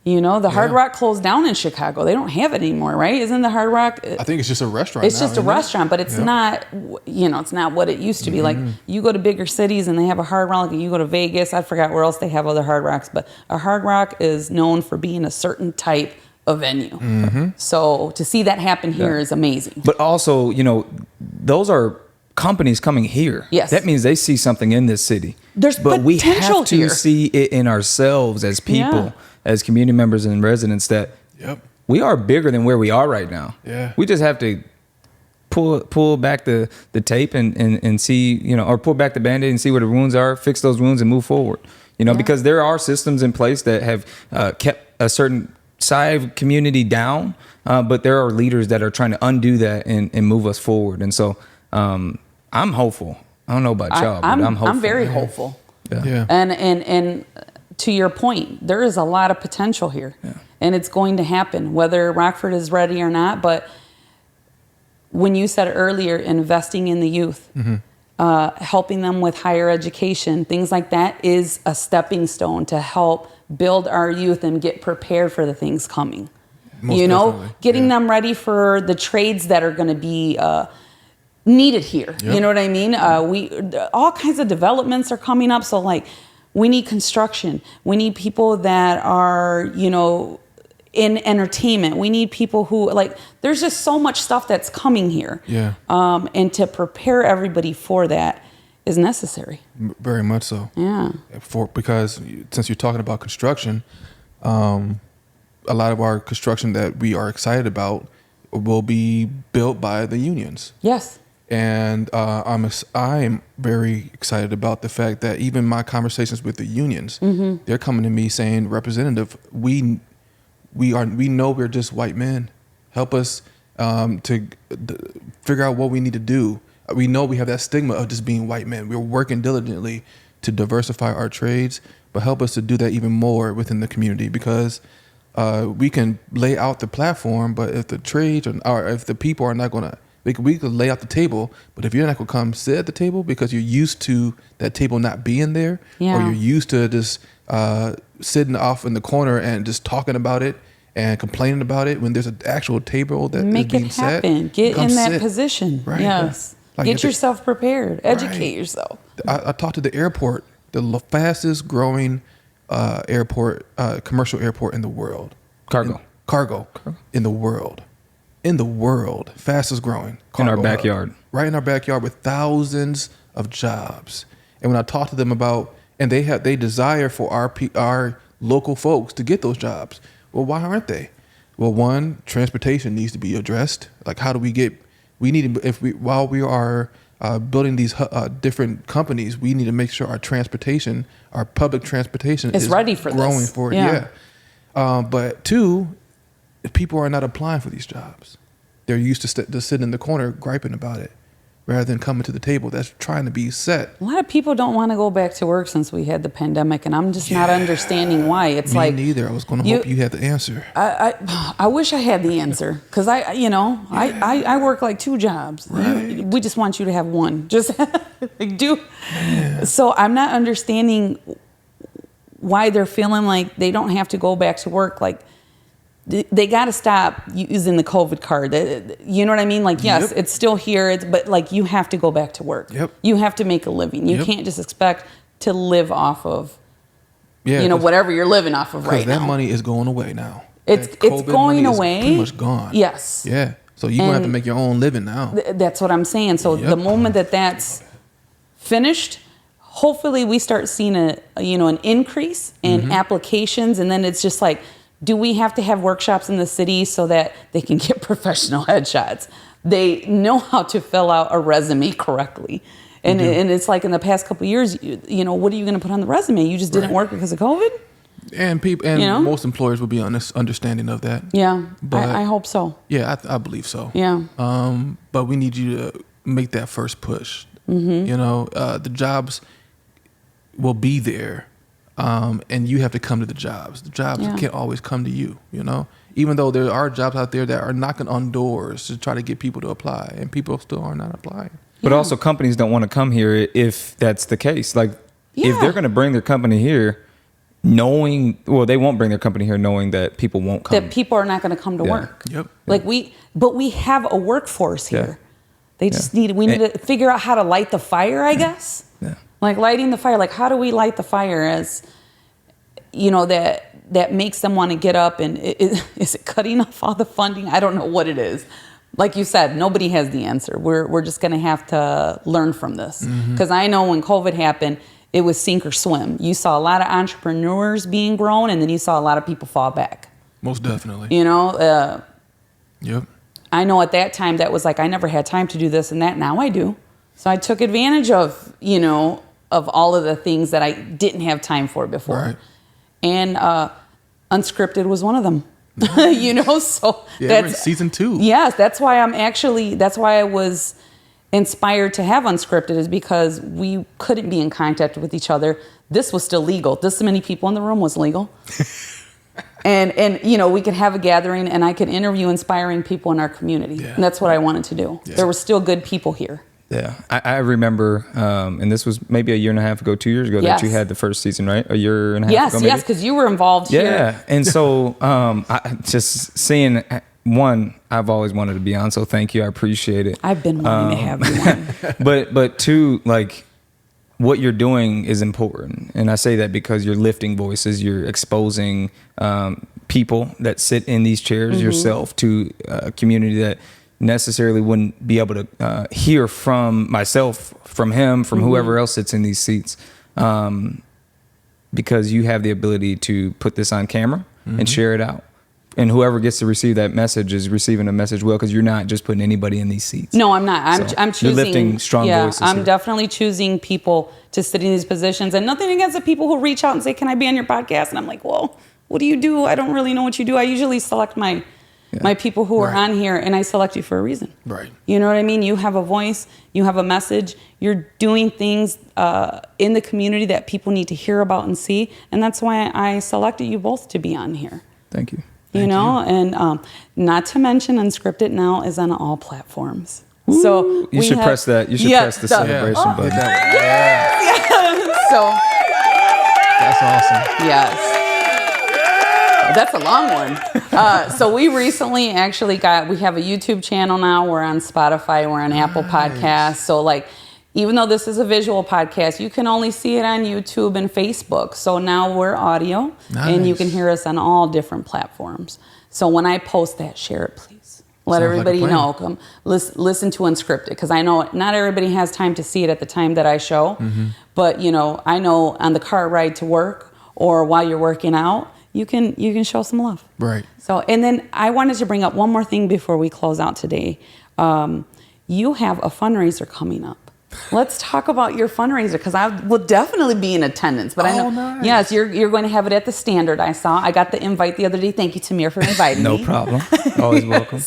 The Hard Rock closed down in Chicago. They don't have it anymore, right? Isn't the Hard Rock? I think it's just a restaurant. It's just a restaurant, but it's not, it's not what it used to be. Like, you go to bigger cities and they have a Hard Rock. You go to Vegas, I forgot where else they have other Hard Rocks, but a Hard Rock is known for being a certain type of venue. Mm-hmm. So to see that happen here is amazing. But also, those are companies coming here. Yes. That means they see something in this city. There's but we have to here. see it in ourselves as people, as community members and residents that we are bigger than where we are right now. Yeah. We just have to pull back the tape and see, or pull back the Band-Aid and see where the wounds are, fix those wounds and move forward. Because there are systems in place that have kept a certain side community down, but there are leaders that are trying to undo that and move us forward. And so I'm hopeful. I don't know about y'all, but I'm hopeful. I'm very hopeful. Yeah. And to your point, there is a lot of potential here, and it's going to happen whether Rockford is ready or not. But when you said earlier, investing in the youth, helping them with higher education, things like that is a stepping stone to help build our youth and get prepared for the things coming. Most definitely. Getting them ready for the trades that are going to be needed here. Yep. You know what I mean? All kinds of developments are coming up. So like, we need construction. We need people that are, in entertainment. We need people who there's just so much stuff that's coming here. Yeah. And to prepare everybody for that is necessary. Very much so. Yeah. Because since you're talking about construction, a lot of our construction that we are excited about will be built by the unions. Yes. And I'm very excited about the fact that even my conversations with the unions, they're coming to me saying, Representative, we know we're just white men. Help us to figure out what we need to do. We know we have that stigma of just being white men. We're working diligently to diversify our trades, but help us to do that even more within the community because we can lay out the platform, but if the trades or if the people are not going to, we could lay out the table, but if you're not going to come sit at the table because you're used to that table not being there, or you're used to just sitting off in the corner and just talking about it and complaining about it when there's an actual table that make is being it happen. set. Get in that position. Right. Yes. Get yourself prepared. Educate yourself. I talked to the airport, the fastest growing commercial airport in the world. Cargo in the world. Fastest growing. In our backyard. Right in our backyard with thousands of jobs. And when I talk to them about, and they desire for our local folks to get those jobs. Well, why aren't they? Well, one, transportation needs to be addressed. Like, how do while we are building these different companies, we need to make sure our public transportation is ready for growing this. for it. Yeah. But two, people are not applying for these jobs. They're used to sitting in the corner griping about it rather than coming to the table that's trying to be set. A lot of people don't want to go back to work since we had the pandemic, and I'm just not understanding why. It's Me neither. I was going to hope you had the answer. I wish I had the answer because I work like 2 jobs. Right. We just want you to have one. Just do. Yeah. So I'm not understanding why they're feeling like they don't have to go back to work. Like, they got to stop using the COVID card. You know what I mean? Like, yes, it's still here, but like, you have to go back to work. Yep. You have to make a living. You can't just expect to live off of, whatever you're living off of right now. Because that money is going away now. It's going away. Pretty much gone. Yes. Yeah. So you're going to have to make your own living now. That's what I'm saying. So the moment that's finished, hopefully we start seeing an increase in applications, and then it's just like, do we have to have workshops in the city so that they can get professional headshots? They know how to fill out a resume correctly. And it's like in the past couple of years, what are you going to put on the resume? You just didn't work because of COVID? And most employers will be understanding of that. Yeah, but I hope so. Yeah, I believe so. Yeah. But we need you to make that first push. The jobs will be there, and you have to come to the jobs. The jobs can't always come to you, Even though there are jobs out there that are knocking on doors to try to get people to apply, and people still are not applying. But also companies don't want to come here if that's the case. Like, if they're going to bring their company here, they won't bring their company here knowing that people won't come. That people are not going to come to work. Yep. Like but we have a workforce here. They just we need to figure out how to light the fire, I guess. Yeah. Like lighting the fire. Like, how do we light the fire as, that makes them want to get up, and is it cutting off all the funding? I don't know what it is. Like you said, nobody has the answer. We're just going to have to learn from this. Because I know when COVID happened, it was sink or swim. You saw a lot of entrepreneurs being grown, and then you saw a lot of people fall back. Most definitely. Yep. I know at that time that was like, I never had time to do this and that. Now I do. So I took advantage of, of all of the things that I didn't have time for before. Right. And Unscripted was one of them. So we're in season 2. Yes, that's why I was inspired to have Unscripted, is because we couldn't be in contact with each other. This was still legal. This many people in the room was legal. and we could have a gathering, and I could interview inspiring people in our community. Yeah. And that's what I wanted to do. Yeah. There were still good people here. Yeah, I remember, and this was maybe a year and a half ago, 2 years ago, that you had the first season, right? A year and a half ago, maybe? Yes, because you were involved here. Yeah, and so I just seeing, one, I've always wanted to be on, so thank you, I appreciate it. I've been wanting to have you on. But two, like, what you're doing is important, and I say that because you're lifting voices, you're exposing people that sit in these chairs, yourself, to a community that necessarily wouldn't be able to hear from myself, from him, from whoever else sits in these seats, because you have the ability to put this on camera and share it out. And whoever gets to receive that message is receiving a message well, because you're not just putting anybody in these seats. No, I'm not. I'm choosing. You're lifting strong voices. I'm here. definitely choosing people to sit in these positions, and nothing against the people who reach out and say, "Can I be on your podcast?" And I'm like, "Well, what do you do? I don't really know what you do." I usually select my people who are on here, and I select you for a reason. Right. You know what I mean? You have a voice, you have a message, you're doing things in the community that people need to hear about and see, and that's why I selected you both to be on here. Thank you. And not to mention, Unscripted now is on all platforms. Ooh, so you should press that. You should press the celebration button. So that's awesome. Yes. That's a long one. So we recently actually we have a YouTube channel now. We're on Spotify. We're on Apple Podcasts. So even though this is a visual podcast, you can only see it on YouTube and Facebook. So now we're audio, and you can hear us on all different platforms. So when I post that, share it, please. Let everybody know. Come listen to Unscripted, because I know not everybody has time to see it at the time that I show. But I know on the car ride to work or while you're working out, you can show some love. Right. So, and then I wanted to bring up one more thing before we close out today. You have a fundraiser coming up. Let's talk about your fundraiser, because I will definitely be in attendance. But I know, nice. Yes, you're going to have it at the Standard. I got the invite the other day. Thank you, Tamir, for inviting me. No problem. Always welcome.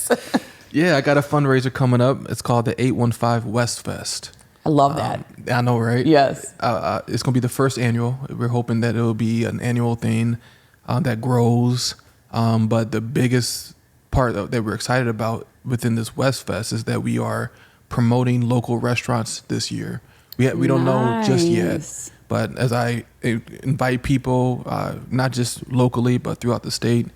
Yeah, I got a fundraiser coming up. It's called the 815 West Fest. I love that. I know, right? Yes. It's going to be the first annual. We're hoping that it will be an annual thing that grows. But the biggest part that we're excited about within this West Fest is that we are promoting local restaurants this year. We don't know just yet, but as I invite people, not just locally but throughout the state,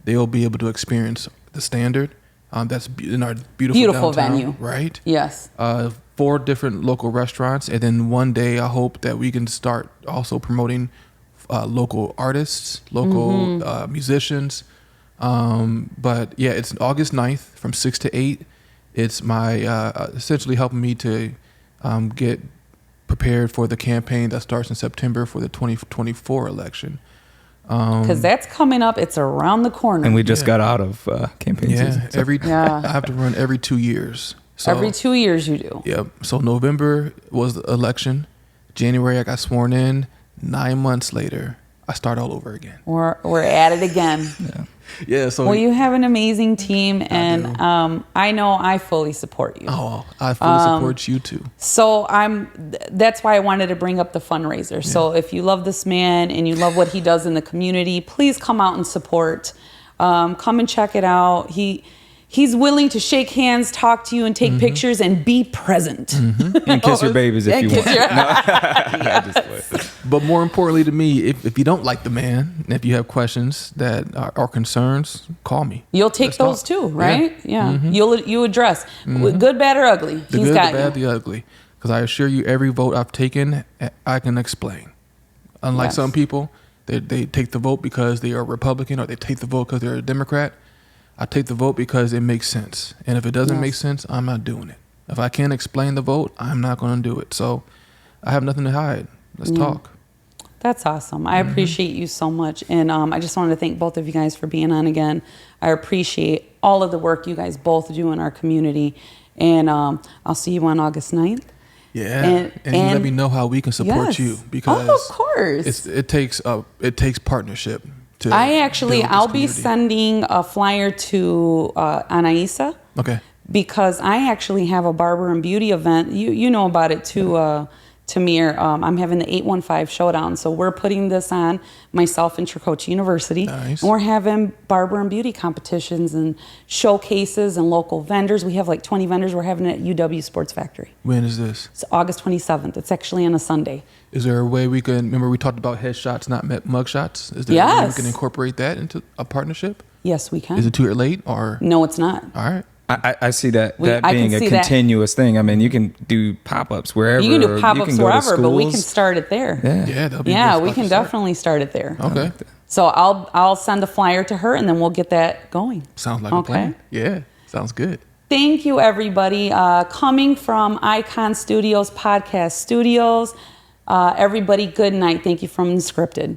they'll be able to experience the Standard. That's in our beautiful downtown, venue, right? Yes. 4 different local restaurants, and then one day I hope that we can start also promoting local artists, local musicians. But yeah, it's August 9th from 6 to 8. It's my essentially helping me to prepared for the campaign that starts in September for the 2024 election. Because that's coming up. It's around the corner. And we just got out of campaign season. So. I have to run every 2 years. So, every 2 years you do. Yep. So November was the election. January I got sworn in. 9 months later, I start all over again. We're at it again. Yeah. So well, you have an amazing team, and I know I fully support you. Oh, I fully support you too. So that's why I wanted to bring up the fundraiser. Yeah. So if you love this man and you love what he does in the community, please come out and support. Come and check it out. He's willing to shake hands, talk to you, and take pictures and be present. And kiss your babies if you want. Yes. But more importantly to me, if you don't like the man, and if you have questions that are concerns, call me. You'll take those too, right? Yeah. You address good, bad, or ugly. The good, the bad, the ugly. Because I assure you, every vote I've taken, I can explain. Unlike some people, they take the vote because they are Republican, or they take the vote because they're a Democrat. I take the vote because it makes sense. And if it doesn't make sense, I'm not doing it. If I can't explain the vote, I'm not going to do it. So I have nothing to hide. Let's talk. That's awesome. I appreciate you so much. And I just wanted to thank both of you guys for being on again. I appreciate all of the work you guys both do in our community. And I'll see you on August 9th. Yeah. And you let me know how we can support you. Because of course. It takes partnership. I'll be sending a flyer to Anaisa. Okay. Because I actually have a barber and beauty event. You know about it too, Tamir. I'm having the 815 Showdown. So we're putting this on, myself and Tricoci University. Nice. And we're having barber and beauty competitions and showcases and local vendors. We have like 20 vendors. We're having it at UW Sports Factory. When is this? It's August 27th. It's actually on a Sunday. Is there a way we can, remember we talked about headshots, not mugshots? Is there a way we can incorporate that into a partnership? Yes, we can. Is it too late or? No, it's not. All right. I see that being a continuous thing. I mean, you can do pop-ups wherever. You can do pop-ups wherever, but we can start it there. Yeah, that'll be a good we can definitely start it there. Okay. So I'll send a flyer to her, and then we'll get that going. Sounds like a plan. Yeah, sounds good. Thank you, everybody. Coming from Icon Studios, Podcast Studios. Everybody, good night. Thank you from Unscripted.